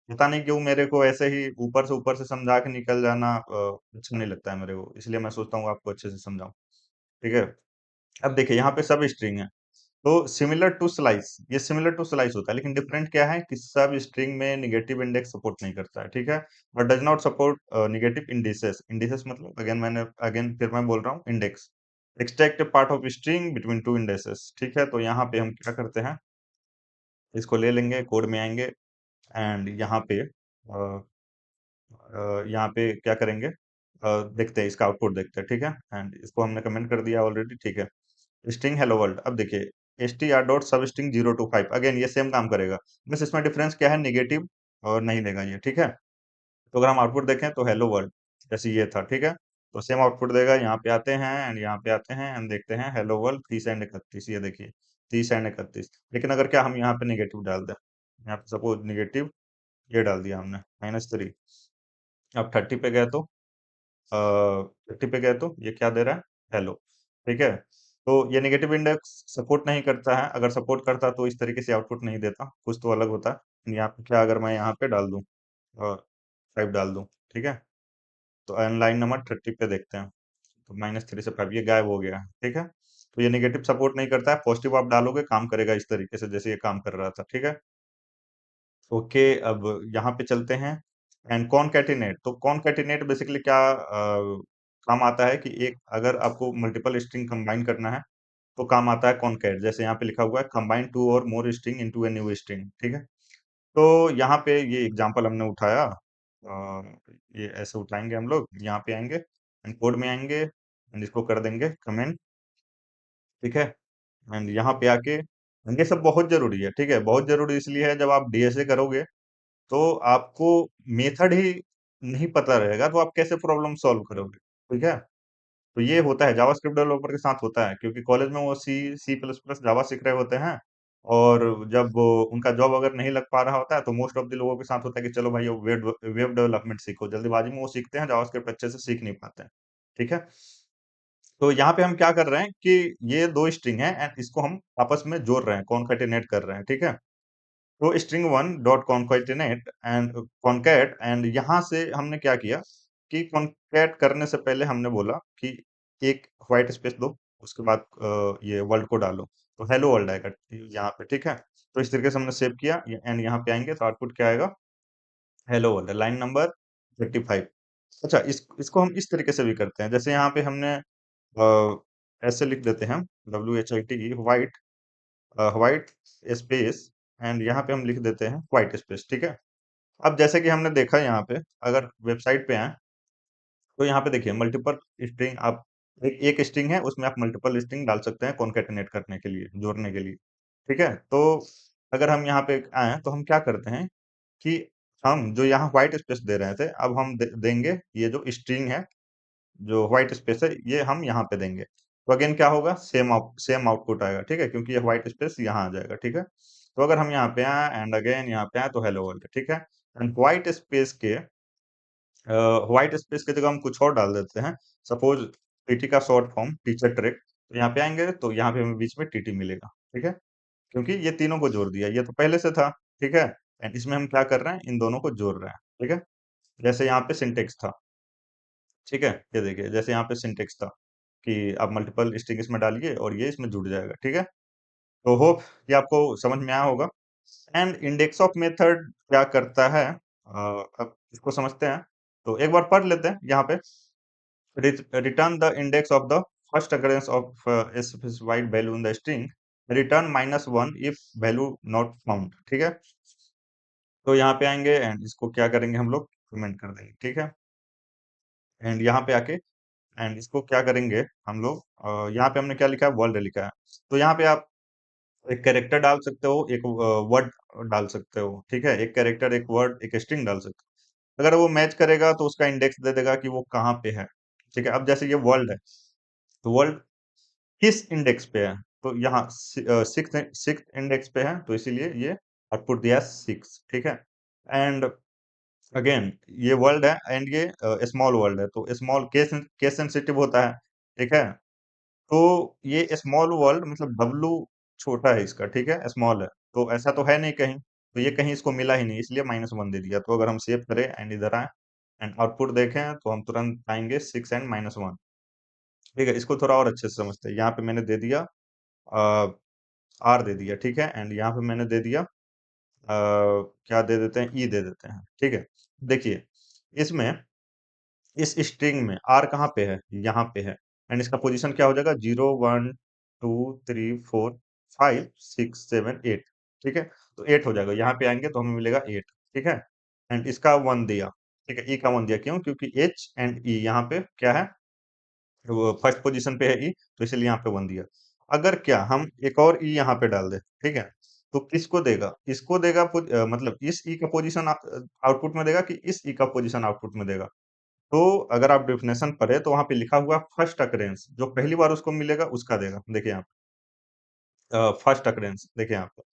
पता नहीं क्यों मेरे को ऐसे ही ऊपर से समझा के निकल जाना अच्छा नहीं लगता है मेरे को, इसलिए मैं सोचता हूँ आपको अच्छे से समझाऊं, ठीक है। अब देखिए यहाँ पे सब स्ट्रिंग है, तो सिमिलर टू स्लाइस, ये सिमिलर टू स्लाइस होता है, लेकिन डिफरेंट क्या है कि सब स्ट्रिंग में नेगेटिव इंडेक्स सपोर्ट नहीं करता है, ठीक है, और does not support negative indices. Indices मतलब अगेन फिर मैं बोल रहा हूँ, index extract part of string between two indices, ठीक है। तो यहाँ पे हम क्या करते हैं, इसको ले लेंगे, कोड में आएंगे एंड यहाँ पे क्या करेंगे, देखते हैं इसका आउटपुट देखते हैं, ठीक है। एंड इसको हमने कमेंट कर दिया ऑलरेडी, ठीक है। स्ट्रिंग हेलो वर्ल्ड, अब देखिए str.substring 0 to 5, अगेन ये सेम काम करेगा, बस इसमें डिफरेंस क्या है, नेगेटिव और नहीं देगा ये, ठीक है। तो अगर हम आउटपुट देखें तो हेलो वर्ल्ड जैसे ये था, ठीक है, तो सेम आउटपुट देगा। यहाँ पे आते हैं एंड यहाँ पे आते हैं एंड देखते हैं हेलो वर्ल्ड 30 एंड 31, ये देखिए 30 एंड 31, लेकिन अगर क्या हम यहाँ पे नेगेटिव डाल दें, यहाँ पे सपोज नेगेटिव ये डाल दिया हमने -3, अब 30 पे गए तो 30 पे गए तो ये क्या दे रहा है, हेलो, ठीक है। तो ये नेगेटिव इंडेक्स सपोर्ट नहीं करता है, अगर सपोर्ट करता तो इस तरीके से आउटपुट नहीं देता, कुछ तो अलग होता। यहाँ पे क्या, अगर मैं यहाँ पे डाल दूं 5 डाल दूं, ठीक है, तो लाइन नंबर 30 पे देखते हैं, तो -3 से 5 ये गायब हो गया, ठीक है। तो ये नेगेटिव सपोर्ट नहीं करता है, पॉजिटिव आप डालोगे काम करेगा इस तरीके से जैसे ये काम कर रहा था, ठीक है। ओके, अब यहाँ पे चलते हैं एंड कॉनकैटिनेट। तो कॉनकैटिनेट बेसिकली क्या काम आता है कि एक अगर आपको मल्टीपल स्ट्रिंग कंबाइन करना है तो काम आता है कॉनकैट, जैसे यहाँ पे लिखा हुआ है कंबाइन टू और more string into a new string, ठीक है। तो यहाँ पे ये एग्जांपल हमने उठाया ये ऐसे उठाएंगे हम लोग, यहाँ पे आएंगे एंड कोड में आएंगे एंड इसको कर देंगे कमेंट, ठीक है। एंड यहाँ पे आके ये सब बहुत जरूरी है, ठीक है, बहुत जरूरी इसलिए है, जब आप डीएसए करोगे तो आपको मेथड ही नहीं पता रहेगा तो आप कैसे प्रॉब्लम सॉल्व करोगे, ठीक है। तो ये होता है जावास्क्रिप्ट डेवलपर के साथ होता है, क्योंकि कॉलेज में वो सी प्लस प्लस जावा सीख रहे होते हैं, और जब वो उनका जॉब अगर नहीं लग पा रहा होता है तो मोस्ट ऑफ द लोगों के साथ होता है कि चलो भाई वेब वेब डेवलपमेंट सीखो, जल्दीबाजी में वो सीखते हैं, जावास्क्रिप्ट अच्छे से सीख नहीं पाते हैं, ठीक है। तो यहाँ पे हम क्या कर रहे हैं कि ये दो स्ट्रिंग है एंड इसको हम आपस में जोड़ रहे हैं, कॉन्कैटिनेट कर रहे हैं, ठीक है। तो string one dot concatenate and concat, and यहाँ से हमने क्या किया कि कॉन्कैट करने से पहले हमने बोला कि एक व्हाइट स्पेस दो, उसके बाद ये वर्ल्ड को डालो, तो हेलो वर्ल्ड आएगा यहाँ पे, ठीक है। तो इस तरीके से हमने सेव किया एंड यहाँ पे आएंगे तो आउटपुट क्या आएगा, हेलो वर्ल्ड, लाइन नंबर 35। अच्छा, इसको हम इस तरीके से भी करते हैं, जैसे यहाँ पे हमने ऐसे लिख देते हैं, WHIT white, white space and यहाँ पे हम लिख देते हैं व्हाइट स्पेस, ठीक है। अब जैसे कि हमने देखा यहाँ पे, अगर वेबसाइट पे आए तो यहाँ पे देखिए मल्टीपल स्ट्रिंग, आप एक स्ट्रिंग है उसमें आप मल्टीपल स्ट्रिंग डाल सकते हैं कॉन्केटिनेट करने के लिए, जोड़ने के लिए, ठीक है। तो अगर हम यहाँ पे आए तो हम क्या करते हैं कि हम जो यहाँ व्हाइट स्पेस दे रहे थे, अब हम देंगे ये जो स्ट्रिंग है, जो व्हाइट स्पेस है, ये हम यहाँ पे देंगे, तो अगेन क्या होगा, सेम आउटपुट आएगा, ठीक है, क्योंकि ये व्हाइट स्पेस यहाँ आ जाएगा, ठीक है। तो अगर हम यहाँ पे आए एंड अगेन यहाँ पे आए तो हेलो वर्ल्ड, ठीक है। एंड व्हाइट स्पेस के जगह हम कुछ और डाल देते हैं, सपोज टीटी का शॉर्ट फॉर्म टीचर ट्रैक, तो यहाँ पे आएंगे तो यहाँ पे हमें बीच में टीटी मिलेगा, ठीक है, क्योंकि ये तीनों को जोड़ दिया, ये तो पहले से था, ठीक है। एंड इसमें हम क्या कर रहे हैं, इन दोनों को जोड़ रहे हैं, ठीक है। जैसे यहाँ पे सिंटेक्स था, ठीक है, ये देखिए जैसे यहाँ पे सिंटेक्स था कि आप मल्टीपल स्ट्रिंग इसमें डालिए और ये इसमें जुड़ जाएगा, ठीक है। तो होप ये आपको समझ में आया होगा। एंड इंडेक्स ऑफ मेथड क्या करता है, अब इसको समझते हैं, तो एक बार पढ़ लेते हैं यहाँ पे, return the index of the first occurrence of a specified value in the string, return -1 if value not found, ठीक है। तो यहाँ पे आएंगे एंड इसको क्या करेंगे, हम लोग कमेंट कर देंगे, ठीक है। एंड यहाँ पे आके एंड इसको क्या करेंगे हम लोग, यहाँ पे हमने क्या लिखा है, वर्ल्ड लिखा है, तो यहाँ पे आप एक कैरेक्टर डाल सकते हो, एक वर्ड डाल सकते हो, ठीक है, एक कैरेक्टर, एक वर्ड, एक स्ट्रिंग डाल सकते हो, अगर वो मैच करेगा तो उसका इंडेक्स दे देगा कि वो कहाँ पे है, ठीक है। अब जैसे ये वर्ल्ड है, तो वर्ल्ड किस इंडेक्स पे है, तो यहाँ सिक्स सिक्स इंडेक्स पे है, तो इसीलिए ये आउटपुट दिया 6, ठीक है। एंड अगेन ये वर्ल्ड है एंड ये स्मॉल वर्ल्ड है, तो स्मॉल केस केस सेंसिटिव होता है, ठीक है। तो ये स्मॉल वर्ल्ड मतलब डब्लू छोटा है इसका, ठीक है, स्मॉल है, तो ऐसा तो है नहीं कहीं, तो ये कहीं इसको मिला ही नहीं, इसलिए -1 दे दिया। तो अगर हम सेव करें एंड इधर आए एंड आउटपुट देखें तो हम तुरंत पाएंगे 6 एंड -1, ठीक है। इसको थोड़ा और अच्छे से समझते हैं, यहाँ पे मैंने दे दिया आर दे दिया, ठीक है, एंड यहाँ पे मैंने दे दिया क्या दे देते हैं, ई दे देते हैं, ठीक है। देखिए इसमें इस स्ट्रिंग में आर कहाँ पे है, यहाँ पे है, एंड इसका पोजीशन क्या हो जाएगा, 0 1 2 3 4 5 6 7 8, ठीक है। तो 8 हो जाएगा, यहाँ पे आएंगे तो हमें मिलेगा 8, ठीक है। एंड इसका 1 दिया, ठीक है, ई का 1 दिया, क्यों, क्योंकि एच एंड ई यहाँ पे क्या है, वो फर्स्ट पोजीशन पे है ई, तो इसलिए यहाँ पे 1 दिया। अगर क्या हम एक और ई यहाँ पे डाल दे, ठीक है, तो किसको देगा, इसको देगा, मतलब इस ई का पोजीशन आउटपुट में देगा कि इस ई का पोजीशन आउटपुट में देगा। तो अगर आप डेफिनेशन पढ़े तो वहां पे लिखा हुआ फर्स्ट अकरेंस, जो पहली बार उसको मिलेगा उसका देगा, देखिए यहाँ पे फर्स्ट अकरेंस, देखिए यहाँ पे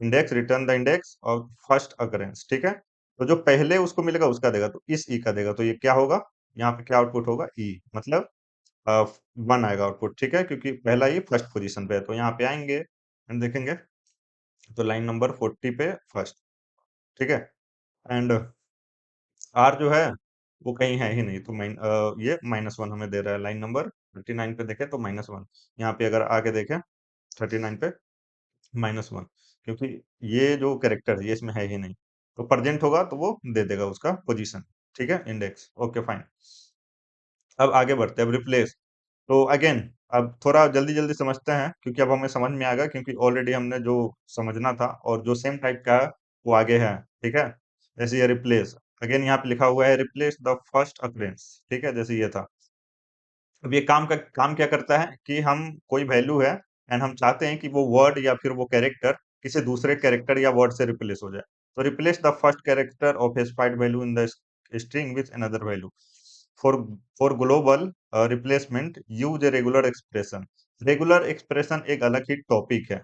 इंडेक्स, रिटर्न द इंडेक्स और फर्स्ट अकरेंस, ठीक है। तो जो पहले उसको मिलेगा उसका देगा, तो इस ई का देगा, तो ये क्या होगा, यहाँ पे क्या आउटपुट होगा, ई, मतलब 1 आएगा आउटपुट, ठीक है, क्योंकि पहला ही फर्स्ट पोजीशन पे है। तो यहाँ पे आएंगे एंड देखेंगे तो लाइन नंबर 40 पे फर्स्ट, ठीक है। एंड आर जो है वो कहीं है ही नहीं, तो ये -1 हमें दे रहा है, लाइन नंबर 39 पे देखें तो -1, यहाँ पे अगर आके देखें 39 पे -1, क्योंकि ये जो कैरेक्टर है ये इसमें है ही नहीं, तो प्रेजेंट होगा तो वो दे देगा उसका पोजीशन, ठीक है, इंडेक्स, ओके फाइन। अब आगे बढ़ते हैं, अब रिप्लेस, तो अगेन अब थोड़ा जल्दी जल्दी समझते हैं, क्योंकि अब हमें समझ में आ गया, क्योंकि ऑलरेडी हमने जो समझना था और जो सेम टाइप का है वो आगे है, ठीक है। जैसे ये रिप्लेस, अगेन यहाँ पे लिखा हुआ है रिप्लेस द फर्स्ट अकरेंस, ठीक है, जैसे ये था। अब ये काम क्या करता है कि हम कोई वैल्यू है एंड हम चाहते हैं कि वो वर्ड या फिर वो कैरेक्टर किसी दूसरे कैरेक्टर या वर्ड से रिप्लेस हो जाए। तो replace the first character of A spied value in the string with another value. For for global replacement use a regular expression. Regular expression एक अलग ही टॉपिक है,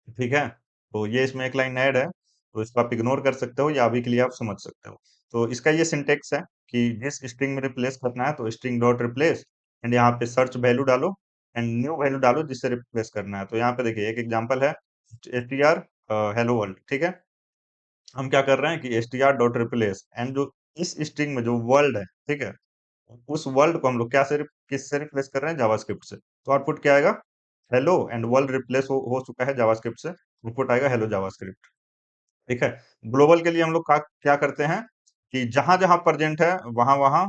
ठीक है। तो ये इसमें एक लाइन ऐड है, तो इसको आप इग्नोर कर सकते हो या अभी के लिए आप समझ सकते हो। तो इसका ये सिंटेक्स है कि जिस स्ट्रिंग में रिप्लेस करना है तो स्ट्रिंग डॉट रिप्लेस एंड यहाँ पे सर्च वैल्यू डालो एंड न्यू वैल्यू डालो जिससे रिप्लेस करना है। तो यहाँ पे देखिए एक एग्जांपल है str हेलो वर्ल्ड, ठीक है। हम क्या कर रहे हैं कि str डॉट रिप्लेस एंड जो इस स्ट्रिंग में जो वर्ल्ड है, ठीक है, उस वर्ल्ड को हम लोग किससे रिप्लेस कर रहे हैं, जावास्क्रिप्ट से। तो आउटपुट क्या आएगा, हेलो एंड वर्ल्ड रिप्लेस हो चुका है जावास्क्रिप्ट से, आउटपुट आएगा हेलो जावास्क्रिप्ट, ठीक है। ग्लोबल के लिए हम लोग क्या करते हैं कि जहां जहां प्रेजेंट है वहां वहां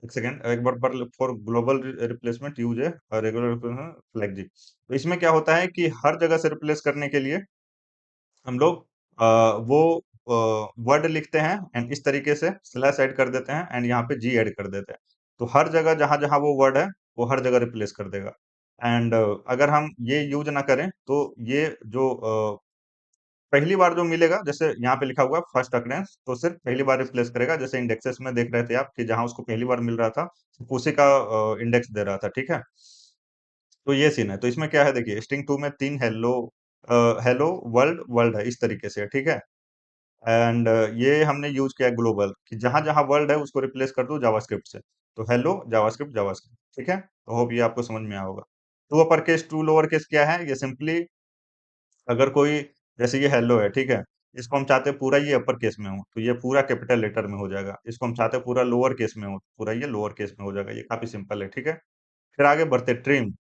एक सेकेंड, एक बार पर फॉर ग्लोबल रिप्लेसमेंट यूज है रेगुलर रिप्लेसमेंट फ्लैग जी। तो इसमें क्या होता है कि हर जगह से रिप्लेस करने के लिए हम लोग वो वर्ड लिखते हैं एंड इस तरीके से स्लैश ऐड कर देते हैं एंड यहाँ पे जी ऐड कर देते हैं। तो हर जगह जहां जहां वो वर्ड है वो हर जगह रिप्लेस कर देगा। एंड अगर हम ये यूज ना करें तो ये जो पहली बार जो मिलेगा, जैसे यहाँ पे लिखा हुआ है फर्स्ट अकरेंस, तो सिर्फ पहली बार रिप्लेस करेगा। जैसे इंडेक्सेस में देख रहे थे आप कि जहां उसको पहली बार मिल रहा था सिर्फ उसी का इंडेक्स दे रहा था, ठीक है। तो ये सीन है। तो इसमें क्या है, देखिए स्ट्रिंग 2 में 3 हेलो वर्ल्ड वर्ल्ड है, इस तरीके से है, ठीक है। एंड ये हमने यूज किया ग्लोबल कि जहां जहां वर्ल्ड है उसको रिप्लेस कर दो जावास्क्रिप्ट से। तो हेलो जावास्क्रिप्ट जावास्क्रिप्ट, ठीक है। तो होप ये आपको समझ में आया होगा। To upper case to lower case क्या है, ये सिंपली अगर कोई, जैसे ये हेलो है, ठीक है, इसको हम चाहते हैं पूरा ये अपर केस में हो तो ये पूरा कैपिटल लेटर में हो जाएगा। इसको हम चाहते हैं पूरा लोअर केस में हो, पूरा ये लोअर केस में हो जाएगा। ये काफी सिंपल है, ठीक है। फिर आगे बढ़ते, trim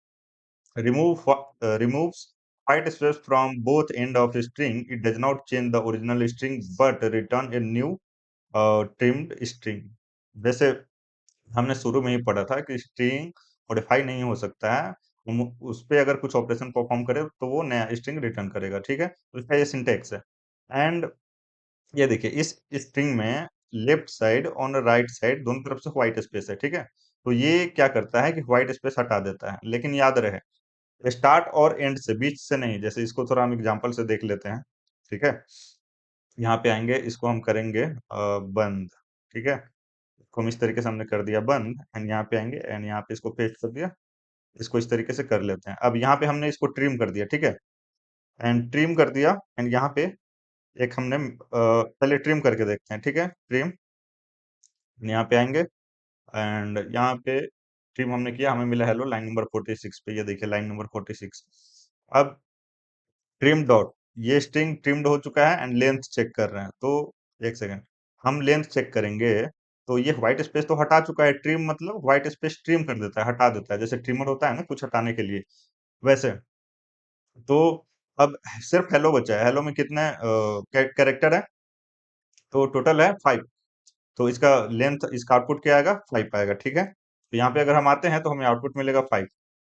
removes white space from both end of string. It does not change the original string but return a new trimmed string। जैसे हमने शुरू में ही पढ़ा था कि स्ट्रिंग मॉडिफाई नहीं हो सकता है, हम उस पे अगर कुछ ऑपरेशन परफॉर्म करें तो वो नया स्ट्रिंग रिटर्न करेगा, ठीक है। तो इसका ये सिंटेक्स है। एंड ये देखिए इस स्ट्रिंग में लेफ्ट साइड और राइट साइड दोनों तरफ से व्हाइट स्पेस है, ठीक है। तो ये क्या करता है कि व्हाइट स्पेस हटा देता है, लेकिन याद रहे स्टार्ट और एंड से, बीच से नहीं। जैसे इसको थोड़ा हम एग्जांपल से देख लेते हैं, ठीक है। यहाँ पे आएंगे, इसको हम करेंगे बंद, ठीक है। इसको हम इस तरीके से हमने कर दिया बंद एंड यहाँ पे आएंगे एंड यहाँ पे इसको पेस्ट कर दिया। इसको इस तरीके से कर लेते हैं। अब यहाँ पे हमने इसको ट्रिम कर दिया, ठीक है, एंड ट्रिम कर दिया एंड यहाँ पे एक हमने पहले ट्रिम करके देखते हैं, ठीक है। ट्रिम, यहाँ पे आएंगे एंड यहाँ पे ट्रिम हमने किया, हमें मिला हेलो लाइन नंबर 46 पे। ये देखिए लाइन नंबर 46। अब ट्रिम डॉट, ये स्ट्रिंग ट्रिम्ड हो चुका है एंड लेंथ चेक कर रहे हैं। तो एक सेकंड, हम लेंथ चेक करेंगे तो ये व्हाइट स्पेस तो हटा चुका है। ट्रिम मतलब व्हाइट स्पेस ट्रिम कर देता है, हटा देता है, जैसे ट्रिमर होता है ना कुछ हटाने के लिए, वैसे। तो अब सिर्फ हेलो बचा है। हेलो में कितने कैरेक्टर है, तो टोटल है 5। तो इसका लेंथ, इसका आउटपुट क्या आएगा, 5 आएगा, ठीक है। तो यहाँ पे अगर हम आते हैं तो हमें आउटपुट मिलेगा 5।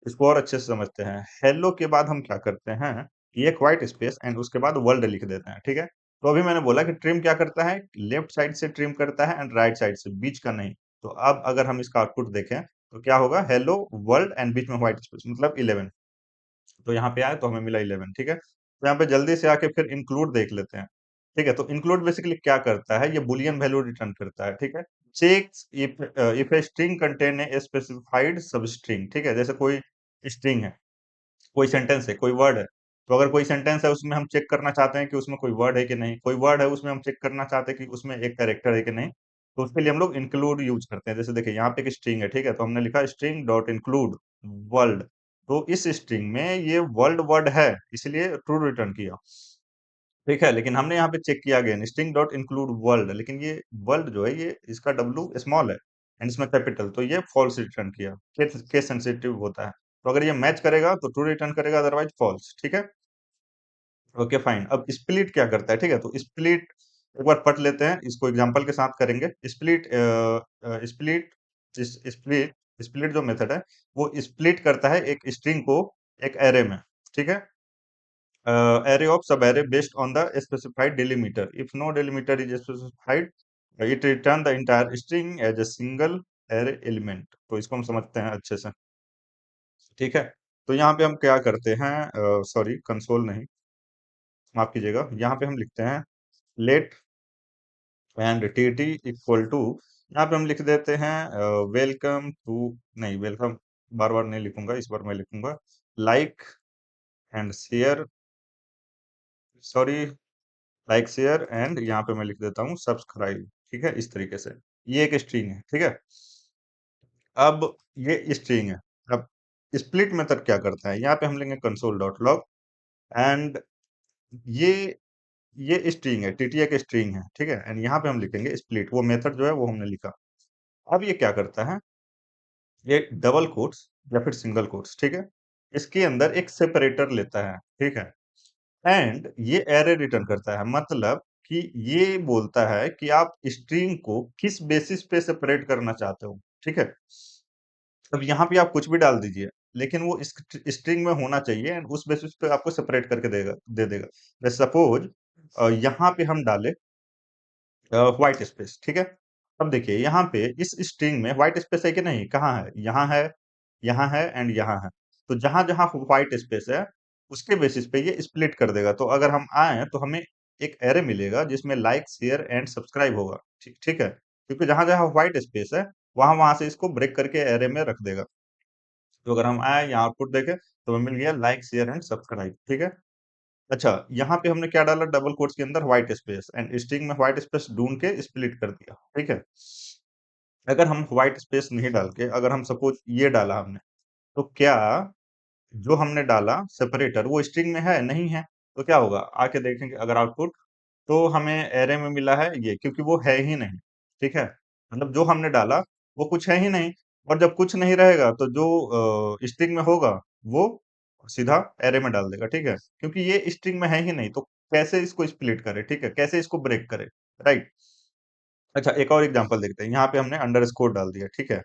इसको और अच्छे से समझते हैं। हेलो के बाद हम क्या करते हैं कि एक व्हाइट स्पेस एंड उसके बाद वर्ल्ड लिख देते हैं, ठीक है। तो अभी मैंने बोला कि ट्रिम क्या करता है, लेफ्ट साइड से ट्रिम करता है एंड राइट साइड से, बीच का नहीं। तो अब अगर हम इसका आउटपुट देखें तो क्या होगा, हेलो वर्ल्ड एंड बीच में व्हाइट स्पेस मतलब 11। तो यहाँ पे आए तो हमें मिला 11, ठीक है। तो यहाँ पे जल्दी से आके फिर इंक्लूड देख लेते हैं, ठीक है। तो इंक्लूड बेसिकली क्या करता है, ये बुलियन वैल्यू रिटर्न करता है, ठीक है। Checks if a string contain a specified substring, ठीक है। जैसे कोई स्ट्रिंग है, कोई सेंटेंस है, कोई वर्ड है। तो अगर कोई सेंटेंस है उसमें हम चेक करना चाहते हैं कि उसमें कोई वर्ड है कि नहीं, कोई वर्ड है उसमें हम चेक करना चाहते हैं कि उसमें एक कैरेक्टर है कि नहीं, तो उसके लिए हम लोग इंक्लूड यूज करते हैं। जैसे देखिए यहाँ पे एक स्ट्रिंग है, ठीक है, तो हमने लिखा स्ट्रिंग डॉट इंक्लूड वर्ल्ड। तो इस स्ट्रिंग में ये वर्ल्ड वर्ड है, इसलिए ट्रू रिटर्न किया, ठीक है। लेकिन हमने यहाँ पे चेक किया again string dot include world, लेकिन ये वर्ल्ड जो है ये इसका डब्ल्यू स्मॉल है एंड इसमें कैपिटल, तो ये फॉल्स रिटर्न किया। केस सेंसिटिव होता है। तो अगर ये मैच करेगा तो ट्रू रिटर्न करेगा, अदरवाइज फॉल्स, ठीक है। Okay fine. अब स्प्लिट क्या करता है, ठीक है। तो स्प्लिट एक बार पढ़ लेते हैं, इसको एग्जांपल के साथ करेंगे। स्प्लिट स्प्लिट स्प्लिट जो मेथड है वो स्प्लिट करता है एक स्ट्रिंग को एक एरे में, ठीक है। array of sub-array based on the specified delimiter. If no delimiter is specified, it return the entire string as a single array element. तो इसको हम समझते हैं अच्छे से, ठीक है। तो यहाँ पे हम क्या करते हैं, सॉरी कंसोल नहीं, माफ कीजिएगा, यहाँ पे हम लिखते हैं let and T equal to, यहाँ पे हम लिख देते हैं वेलकम टू, नहीं वेलकम बार बार नहीं लिखूंगा, इस बार मैं लिखूंगा like and share, sorry like share and यहाँ पे मैं लिख देता हूँ सब्सक्राइब, ठीक है, इस तरीके से। ये एक स्ट्रिंग है, ठीक है। अब ये स्ट्रिंग है। अब स्प्लिट मेथड क्या करता है, यहाँ पे हम लेंगे कंसोल डॉट लॉग एंड ये ये स्ट्रिंग है, टीटीए के स्ट्रिंग है, ठीक है, एंड यहाँ पे हम लिखेंगे स्प्लिट, वो मेथड जो है वो हमने लिखा। अब ये क्या करता है, ये डबल कोट्स या फिर सिंगल कोट्स, ठीक है, इसके अंदर एक सेपरेटर लेता है, ठीक है, एंड ये एरे रिटर्न करता है, मतलब कि ये बोलता है कि आप स्ट्रिंग को किस बेसिस पे सेपरेट करना चाहते हो, ठीक है। अब यहाँ पे आप कुछ भी डाल दीजिए, लेकिन वो स्ट्रिंग में होना चाहिए एंड उस बेसिस पे आपको सेपरेट करके दे देगा। सपोज यहाँ पे हम डाले व्हाइट स्पेस, ठीक है। अब देखिए यहाँ पे इस स्ट्रिंग में व्हाइट स्पेस है कि नहीं, कहाँ है, यहाँ है एंड यहाँ है। तो जहां जहां व्हाइट स्पेस है उसके बेसिस पे ये स्प्लिट कर देगा। तो अगर हम आए तो हमें एक एरे मिलेगा जिसमें लाइक शेयर एंड सब्सक्राइब होगा, ठीक ठीक है, क्योंकि जहां जहां व्हाइट स्पेस है वहां वहां से इसको ब्रेक करके एरे में रख देगा। तो अगर हम आए यहाँ आउटपुट देखें तो हमें मिल गया लाइक शेयर एंड सब्सक्राइब, ठीक है। अच्छा, यहाँ पे हमने क्या डाला, डबल कोट्स के अंदर व्हाइट स्पेस एंड स्ट्रिंग में व्हाइट स्पेस ढूंढ के स्प्लिट कर दिया, ठीक है। अगर हम व्हाइट स्पेस नहीं डाल के, अगर हम सपोज ये डाला हमने, तो क्या जो हमने डाला सेपरेटर वो स्ट्रिंग में है, नहीं है, तो क्या होगा, आके देखेंगे अगर आउटपुट, तो हमें एरे में मिला है ये, क्योंकि वो है ही नहीं, ठीक है। मतलब जो हमने डाला वो कुछ है ही नहीं, और जब कुछ नहीं रहेगा तो जो स्ट्रिंग में होगा वो सीधा एरे में डाल देगा, ठीक है, क्योंकि ये स्ट्रिंग में है ही नहीं, तो कैसे इसको स्प्लिट करे, ठीक है, कैसे इसको ब्रेक करे, राइट। अच्छा, एक और एग्जांपल देखते हैं, यहाँ पे हमने अंडरस्कोर डाल दिया, ठीक है,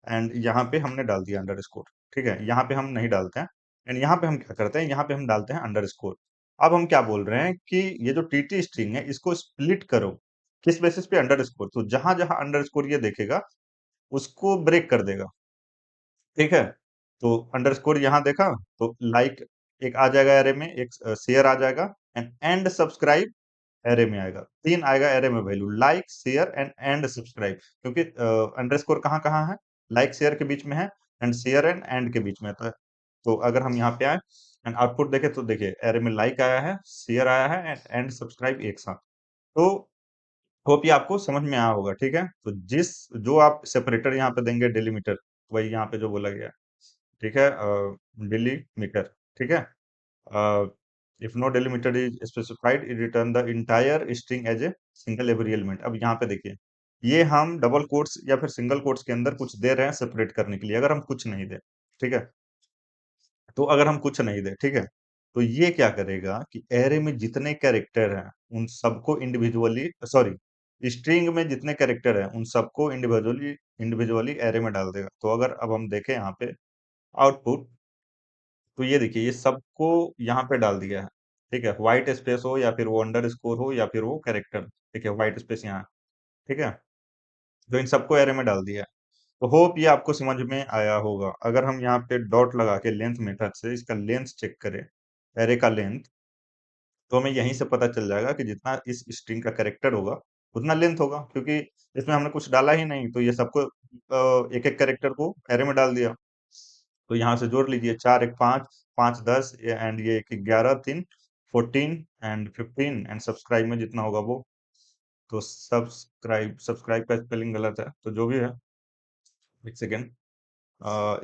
एंड यहाँ पे हमने डाल दिया अंडरस्कोर, ठीक है, यहाँ पे हम नहीं डालते हैं, एंड यहाँ पे हम क्या करते हैं, यहाँ पे हम डालते हैं अंडरस्कोर। अब हम क्या बोल रहे हैं कि ये जो टीटी स्ट्रिंग है इसको स्प्लिट करो, किस बेसिस पे, अंडरस्कोर, तो जहां जहां अंडरस्कोर ये देखेगा उसको ब्रेक कर देगा, ठीक है। तो अंडरस्कोर यहाँ देखा तो लाइक एक आ जाएगा एरे में, एक शेयर आ जाएगा एंड सब्सक्राइब एरे में आएगा, तीन आएगा एरे में value, like share and subscribe, क्योंकि अंडरस्कोर कहाँ कहाँ है, लाइक शेयर के बीच में है एंड शेयर एंड के बीच में है। तो अगर हम यहाँ पे आए एंड आउटपुट देखें तो देखिए एरे में लाइक आया है, शेयर आया है एंड सब्सक्राइब एक साथ। तो होप ये आपको समझ में आया होगा, ठीक है। तो जिस जो आप सेपरेटर यहाँ पे देंगे डेलीमीटर, वही यहाँ पे जो बोला गया, ठीक है, डेलीमीटर, ठीक है। If no delimiter is specified it return the entire string as a single every element. अब यहाँ पे देखिए, ये हम डबल कोट्स या फिर सिंगल कोट्स के अंदर कुछ दे रहे हैं सेपरेट करने के लिए, अगर हम कुछ नहीं दे, ठीक है, तो अगर हम कुछ नहीं दे, ठीक है, तो ये क्या करेगा कि एरे में जितने कैरेक्टर हैं उन सबको इंडिविजुअली, सॉरी स्ट्रिंग में जितने कैरेक्टर हैं उन सबको इंडिविजुअली इंडिविजुअली एरे में डाल देगा। तो अगर अब हम देखें यहाँ पे आउटपुट, तो ये देखिए ये सबको यहाँ पे डाल दिया है, ठीक है, व्हाइट स्पेस हो या फिर वो अंडरस्कोर हो या फिर वो कैरेक्टर, ठीक है, व्हाइट स्पेस यहाँ, ठीक है, तो इन सबको एरे में डाल दिया है। तो होप ये आपको समझ में आया होगा। अगर हम यहाँ पे डॉट लगा के लेंथ मेथड से इसका लेंथ चेक करें, एरे का लेंथ, तो हमें यहीं से पता चल जाएगा कि जितना इस स्ट्रिंग का कैरेक्टर होगा उतना लेंथ होगा, क्योंकि इसमें हमने कुछ डाला ही नहीं, तो ये सबको एक एक कैरेक्टर को एरे में डाल दिया। तो यहाँ से जोड़ लीजिए, चार एक पाँच, पाँच दस एंड ये एक ग्यारह, तीन 14 एंड 15 एंड सब्सक्राइब में जितना होगा वो, तो सब्सक्राइब सब्सक्राइब का स्पेलिंग गलत है, तो जो भी है, एक second,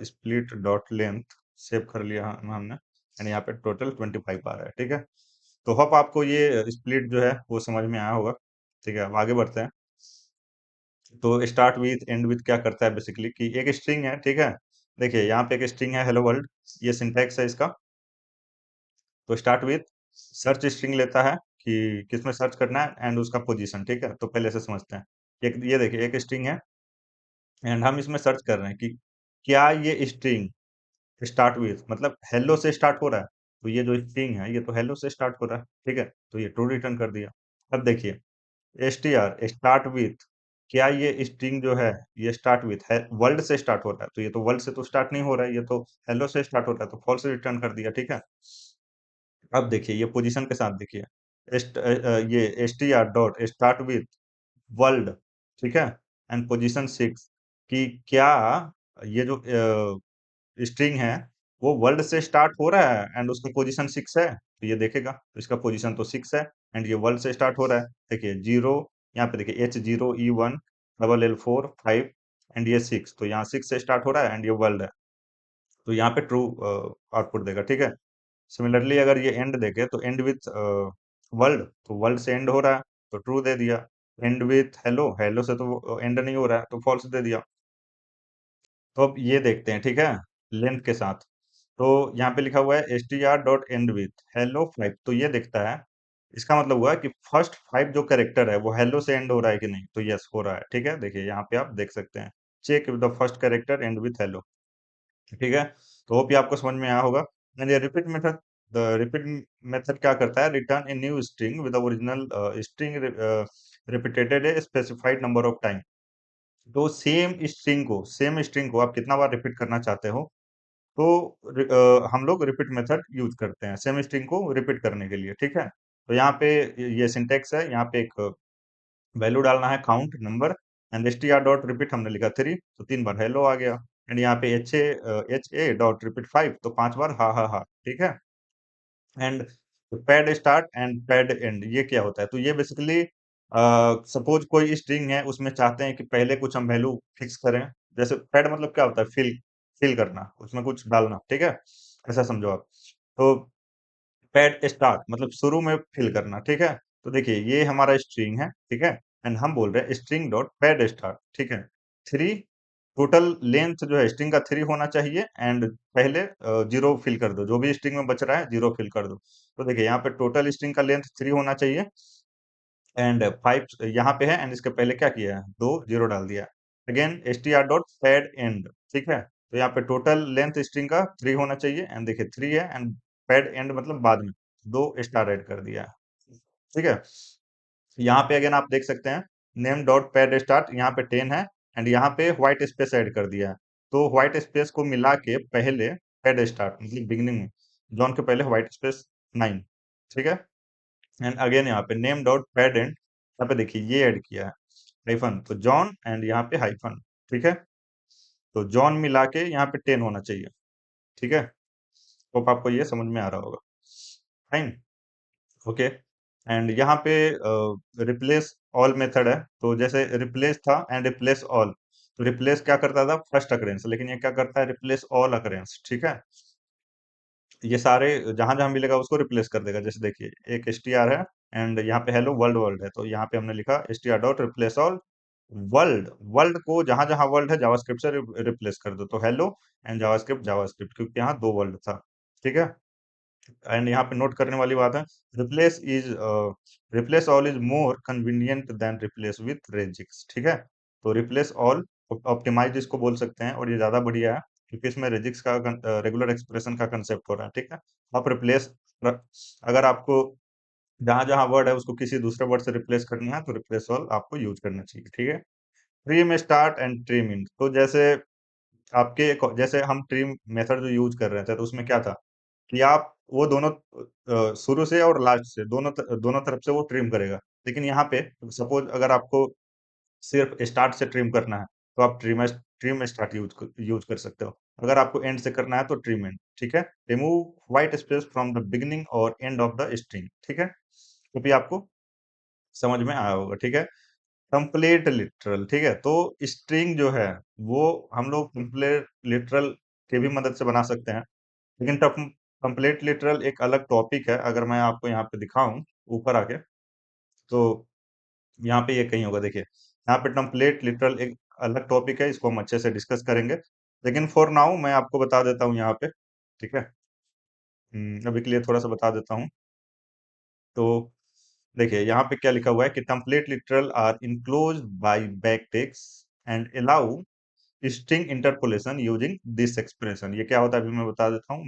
split dot length save कर लिया हमने एंड यहाँ पे टोटल 25 आ रहा है, ठीक है। तो होप आपको ये स्प्लिट जो है वो समझ में आया होगा, ठीक है। अब आगे बढ़ते हैं। तो स्टार्ट विथ एंड विथ क्या करता है बेसिकली, कि एक स्ट्रिंग है, ठीक है, देखिए यहाँ पे एक स्ट्रिंग है हेलो वर्ल्ड, ये सिंटैक्स है इसका। तो स्टार्ट विथ सर्च स्ट्रिंग लेता है कि किसमें सर्च करना है एंड उसका पोजीशन, ठीक है, तो पहले से समझते हैं। एक ये देखिए एक स्ट्रिंग है एंड हम इसमें सर्च कर रहे हैं कि क्या ये स्ट्रिंग स्टार्ट विथ मतलब हेलो से स्टार्ट हो रहा है, तो ये जो स्ट्रिंग है ये तो हेलो से स्टार्ट हो रहा है, ठीक है, तो ये ट्रू रिटर्न कर दिया। अब देखिए एसटीआर स्टार्ट विथ, क्या ये स्ट्रिंग जो है ये स्टार्ट विथ है वर्ल्ड से स्टार्ट हो रहा है, तो ये तो वर्ल्ड से तो स्टार्ट नहीं हो रहा है, ये तो हेलो से स्टार्ट हो रहा है, तो फॉल्स रिटर्न कर दिया, ठीक है। अब देखिए ये पोजीशन के साथ देखिए ये STR dot start with world, ठीक है, एंड पोजीशन 6, कि क्या ये जो स्ट्रिंग है वो वर्ल्ड से स्टार्ट हो रहा है एंड उसका पोजीशन 6 है, तो ये देखेगा तो इसका पोजीशन तो 6 है एंड ये वर्ल्ड से स्टार्ट हो रहा है। देखिए जीरो, यहाँ पे देखिए H0E1 L4 5 एंड ये 6, तो यहाँ 6 से स्टार्ट हो रहा है एंड ये वर्ल्ड है, तो यहाँ पे ट्रू आउटपुट देगा, ठीक है। सिमिलरली अगर ये एंड देखे तो एंड विथ वर्ल्ड, तो वर्ल्ड से एंड हो रहा है तो ट्रू दे दिया। एंड विथ हेलो, हेलो से तो एंड नहीं हो रहा है तो फॉल्स दे दिया। तो अब ये देखते हैं, ठीक है, लेंथ के साथ। तो यहाँ पे लिखा हुआ है S T R dot and with hello 5, तो ये दिखता है, इसका मतलब हुआ कि फर्स्ट 5 जो कैरेक्टर है वो हेलो से एंड हो रहा है कि नहीं, तो यस हो रहा है, ठीक है। देखिए यहाँ पे आप देख सकते हैं, check the first character end with hello, ठीक है। तो होप ये आपको समझ में आया होगा। एंड ये repeat method, the repeat method क्या करता है, return A new string with original string repeated a specified number of time. तो सेम स्ट्रिंग को आप कितना बार रिपीट करना चाहते हो, तो हम लोग रिपीट मेथड यूज करते हैं सेम स्ट्रिंग को रिपीट करने के लिए, ठीक है। तो यहाँ पे ये सिंटेक्स है, यहाँ पे एक वैल्यू डालना है count number and S T R dot repeat हमने लिखा 3, तो 3 बार हेलो आ गया। एंड यहाँ पे एच ए डॉट रिपीट 5, तो 5 बार हा हा हा, ठीक है। And pad start and pad and ये क्या होता है, तो ये बेसिकली सपोज कोई स्ट्रिंग है उसमें चाहते हैं कि पहले कुछ हम वैल्यू फिक्स करें, जैसे पैड मतलब क्या होता है, फिल फिल करना, उसमें कुछ डालना, ठीक है, ऐसा समझो आप। तो पैड स्टार्ट मतलब शुरू में फिल करना, ठीक है। तो देखिए ये हमारा स्ट्रिंग है, ठीक है, एंड हम बोल रहे हैं स्ट्रिंग डॉट पैड स्टार्ट, ठीक है। 3, टोटल लेंथ जो है स्ट्रिंग का 3 होना चाहिए एंड पहले 0 फिल कर दो, जो भी स्ट्रिंग में बच रहा है 0 फिल कर दो। तो देखिए यहाँ पे टोटल स्ट्रिंग का लेंथ 3 होना चाहिए एंड 5 यहाँ पे है एंड इसके पहले क्या किया है, 2 0 डाल दिया। Again S T R dot pad and, ठीक है, तो यहाँ पे टोटल लेंथ स्ट्रिंग का 3 होना चाहिए एंड देखिए 3 है एंड पैड एंड मतलब बाद में 2 स्टार ऐड कर दिया है, ठीक है। यहाँ पे अगेन आप देख सकते हैं नेम डॉट पैड स्टार्ट, यहाँ पे 10 है एंड यहाँ पे व्हाइट स्पेस ऐड कर दिया है, तो व्हाइट स्पेस को मिला के पहले पैड स्टार्ट मतलब बिगनिंग में जॉन के पहले व्हाइट स्पेस 9, ठीक है। एंड अगेन यहाँ पे नेम डॉट पैड एंड, यहाँ पे देखिए ये ऐड किया है हाइफन, तो जॉन एंड यहाँ पे हाइफन, ठीक है। तो जॉन मिला के यहाँ पे 10 होना चाहिए, ठीक है। तो आपको ये समझ में आ रहा होगा, फाइन, ओके। एंड यहाँ पे रिप्लेस ऑल मेथड है, तो जैसे रिप्लेस था एंड रिप्लेस ऑल, तो रिप्लेस क्या करता था फर्स्ट अकरेंस, लेकिन ये क्या करता है रिप्लेस ऑल अकरेंस, ठीक है। ये सारे जहां जहां मिलेगा उसको रिप्लेस कर देगा, जैसे देखिए एक एस टी आर है एंड यहाँ पे हेलो वर्ल्ड वर्ल्ड है, तो यहाँ पे हमने लिखा S T R dot replace all world, world को जहां जहां वर्ल्ड है जावास्क्रिप्ट से रिप्लेस कर दो, तो हेलो एंड जावास्क्रिप्ट जावास्क्रिप्ट, क्योंकि यहाँ 2 वर्ल्ड था, ठीक है। एंड यहाँ पे नोट करने वाली बात है, replace is replace all is more convenient than replace with regex, ठीक है। तो रिप्लेस ऑल ऑप्टिमाइज इसको बोल सकते हैं और ये ज्यादा बढ़िया है क्योंकि इसमें रेजिक्स का रेगुलर एक्सप्रेशन का कंसेप्ट हो रहा है, ठीक है। आप रिप्लेस, अगर आपको जहां जहां वर्ड है उसको किसी दूसरे वर्ड से रिप्लेस करना है तो रिप्लेस ऑल आपको यूज करना चाहिए, ठीक है। ट्रिम स्टार्ट एंड ट्रिम इन, तो जैसे जैसे हम ट्रिम मेथड जो यूज कर रहे थे तो उसमें क्या था कि आप वो दोनों शुरू से और लास्ट से दोनों तरफ से वो ट्रिम करेगा, लेकिन यहाँ पे सपोज अगर आपको सिर्फ स्टार्ट से ट्रिम करना है तो आप ट्रिम स्टार्ट यूज कर सकते हो, अगर आपको एंड से करना है तो ट्रिम एंड, ठीक है। Remove white space from the beginning और एंड ऑफ द स्ट्रिंग, ठीक है, तो भी आपको समझ में आया होगा, ठीक है। कंप्लीट लिटरल, ठीक है, तो स्ट्रिंग जो है वो हम लोग कंप्लीट लिटरल की भी मदद से बना सकते हैं, लेकिन कंप्लीट लिटरल एक अलग टॉपिक है, अगर मैं आपको यहाँ पे दिखाऊं ऊपर आके, तो यहाँ पे ये कहीं होगा, देखिए यहाँ पे टेम्पलेट लिटरल एक अलग टॉपिक है, इसको हम अच्छे से डिस्कस करेंगे, लेकिन फॉर नाउ मैं आपको बता देता हूँ यहाँ पे, ठीक है। अभी के लिए थोड़ा सा बता देता हूँ। तो देखिए यहाँ पे क्या लिखा हुआ है कि template literal are enclosed by backticks and allow string interpolation using this expression, ये क्या होता है अभी मैं बता देता हूँ,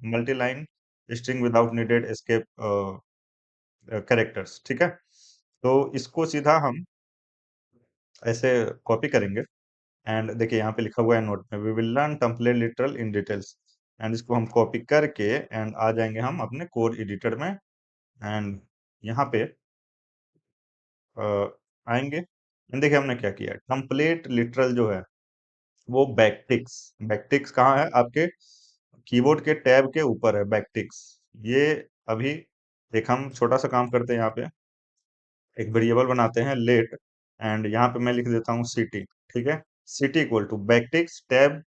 multi line string without needed escape characters, ठीक है। तो इसको सीधा हम ऐसे कॉपी करेंगे एंड देखिए यहाँ पे लिखा हुआ है नोट में, we will learn template literal in details, and इसको हम कॉपी करके एंड आ जाएंगे हम अपने कोड एडिटर में एंड यहाँ पे अ, आएंगे एंड देखिए हमने क्या किया है, टेम्पलेट लिटरल जो है वो बैकटिक्स, बैकटिक्स कहाँ है, आपके कीबोर्ड के टैब के ऊपर है बैकटिक्स। ये अभी एक हम छोटा सा काम करते हैं, यहाँ पे एक वेरिएबल बनाते हैं लेट एंड यहाँ पे मैं लिख देता हूँ सिटी, ठीक है। City equal to backticks tab,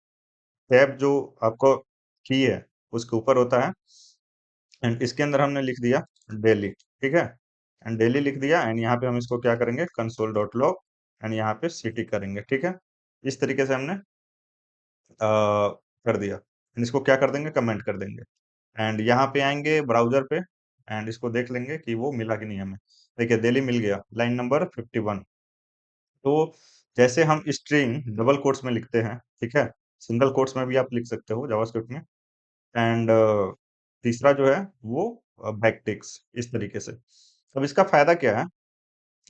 tab जो आपको की है उसके ऊपर होता है एंड इसके अंदर हमने लिख दिया डेली, ठीक है। एंड डेली लिख दिया एंड यहाँ पे हम इसको क्या करेंगे, कंसोल डॉट लॉग एंड यहाँ पे सिटी करेंगे, ठीक है। इस तरीके से हमने कर दिया एंड इसको क्या कर देंगे, कमेंट कर देंगे एंड यहाँ पे आएंगे ब्राउजर पे एंड इसको देख लेंगे कि वो मिला कि नहीं हमें। देखिए दिल्ली मिल गया, लाइन नंबर 51। तो जैसे हम स्ट्रिंग डबल कोट्स में लिखते हैं, ठीक है, सिंगल कोट्स में भी आप लिख सकते हो जावास्क्रिप्ट में एंड तीसरा जो है वो बैकटिक्स, इस तरीके से। अब इसका फायदा क्या है,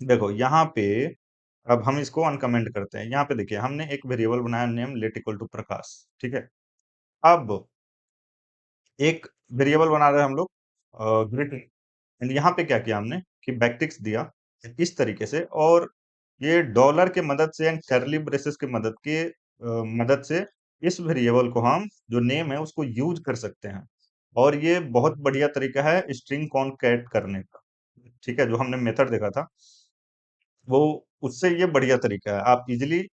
देखो यहाँ पे अब हम इसको अनकमेंट करते हैं। यहाँ पे देखिए हमने एक वेरिएबल बनाया नेम लेट इक्वल टू प्रकाश, ठीक है। अब एक वेरिएबल बना रहे हैं हम लोग ग्रिड एंड यहाँ पे क्या किया हमने कि बैकटिक्स दिया इस तरीके से, और ये डॉलर के मदद से एंड कर्ली ब्रेसेस की मदद से इस वेरिएबल को हम जो नेम है उसको यूज कर सकते हैं। और ये बहुत बढ़िया तरीका है स्ट्रिंग कॉनकैट करने का, ठीक है। जो हमने मेथड देखा था वो उससे ये बढ़िया तरीका है, आप इजिली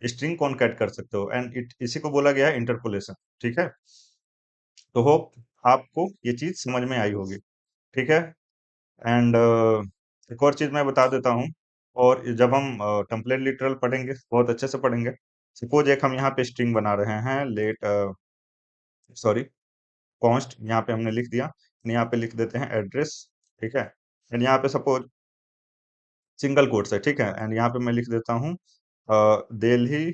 स्ट्रिंग कॉनकैट कर सकते हो एंड इसी को बोला गया है इंटरपोलेशन, ठीक है। तो होप आपको ये चीज समझ में आई होगी, ठीक है। एंड एक और चीज मैं बता देता हूँ, और जब हम टेम्पलेट लिटरल पढ़ेंगे बहुत अच्छे से पढ़ेंगे। सपोज एक हम यहाँ पे स्ट्रिंग बना रहे हैं लेट, सॉरी, कॉन्स्ट यहाँ पे हमने लिख दिया, यहाँ पे लिख देते हैं एड्रेस, ठीक है। एंड यहाँ पे सपोज सिंगल कोट्स है, ठीक है, एंड यहाँ पे मैं लिख देता हूँ दिल्ली,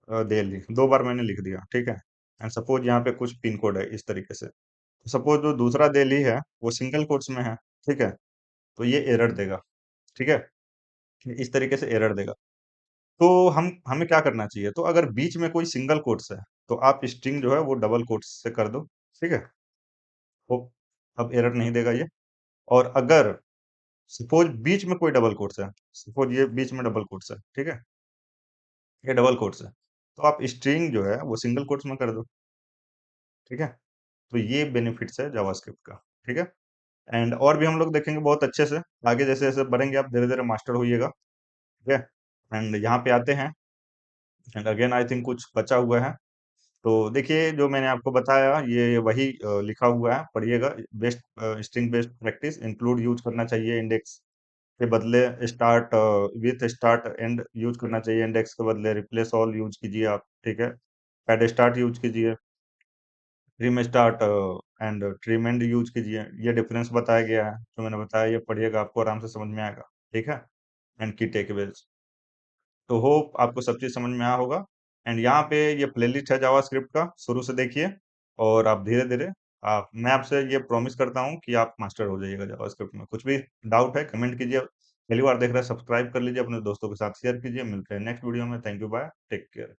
दिल्ली दो बार मैंने लिख दिया, ठीक है। एंड सपोज यहाँ पे कुछ पिन कोड है इस तरीके से, सपोज जो दूसरा दिल्ली है वो सिंगल कोट्स में है, ठीक है, तो ये एरर देगा, ठीक है, इस तरीके से एरर देगा। तो हम हमें क्या करना चाहिए, तो अगर बीच में कोई सिंगल कोट्स है तो आप स्ट्रिंग जो है वो डबल कोट्स से कर दो, ठीक है, तो अब एरर नहीं देगा ये। और अगर सपोज बीच में कोई डबल कोट्स है, सपोज ये बीच में डबल कोट्स है, ठीक है, ये डबल कोट्स है, तो आप स्ट्रिंग जो है वो सिंगल कोट्स में कर दो, ठीक है। तो ये बेनिफिट्स है जावास्क्रिप्ट का, ठीक है। एंड और भी हम लोग देखेंगे बहुत अच्छे से आगे, जैसे जैसे बढ़ेंगे आप धीरे धीरे मास्टर होइएगा, ठीक है। एंड यहाँ पे आते हैं एंड अगेन आई थिंक कुछ बचा हुआ है। तो देखिए जो मैंने आपको बताया ये वही लिखा हुआ है, पढ़िएगा। Best string based practice include use करना चाहिए इंडेक्स के बदले start, with start and use करना चाहिए इंडेक्स के बदले, रिप्लेस ऑल यूज कीजिए आप, ठीक है। पैड स्टार्ट यूज कीजिए, trim start and trim and use कीजिए। ये डिफरेंस बताया गया है जो मैंने बताया, ये पढ़िएगा आपको आराम से समझ में आएगा, ठीक है। एंड की टेकअवेज, तो होप आपको सब चीज समझ में आया होगा। एंड यहाँ पे ये प्लेलिस्ट है जावास्क्रिप्ट का, शुरू से देखिए और आप धीरे धीरे, आप मैं आपसे ये प्रॉमिस करता हूँ कि आप मास्टर हो जाइएगा जावास्क्रिप्ट में। कुछ भी डाउट है कमेंट कीजिए, पहली बार देख रहे हैं सब्सक्राइब कर लीजिए, अपने दोस्तों के साथ शेयर कीजिए। मिलते हैं नेक्स्ट वीडियो में, thank you, bye, take care.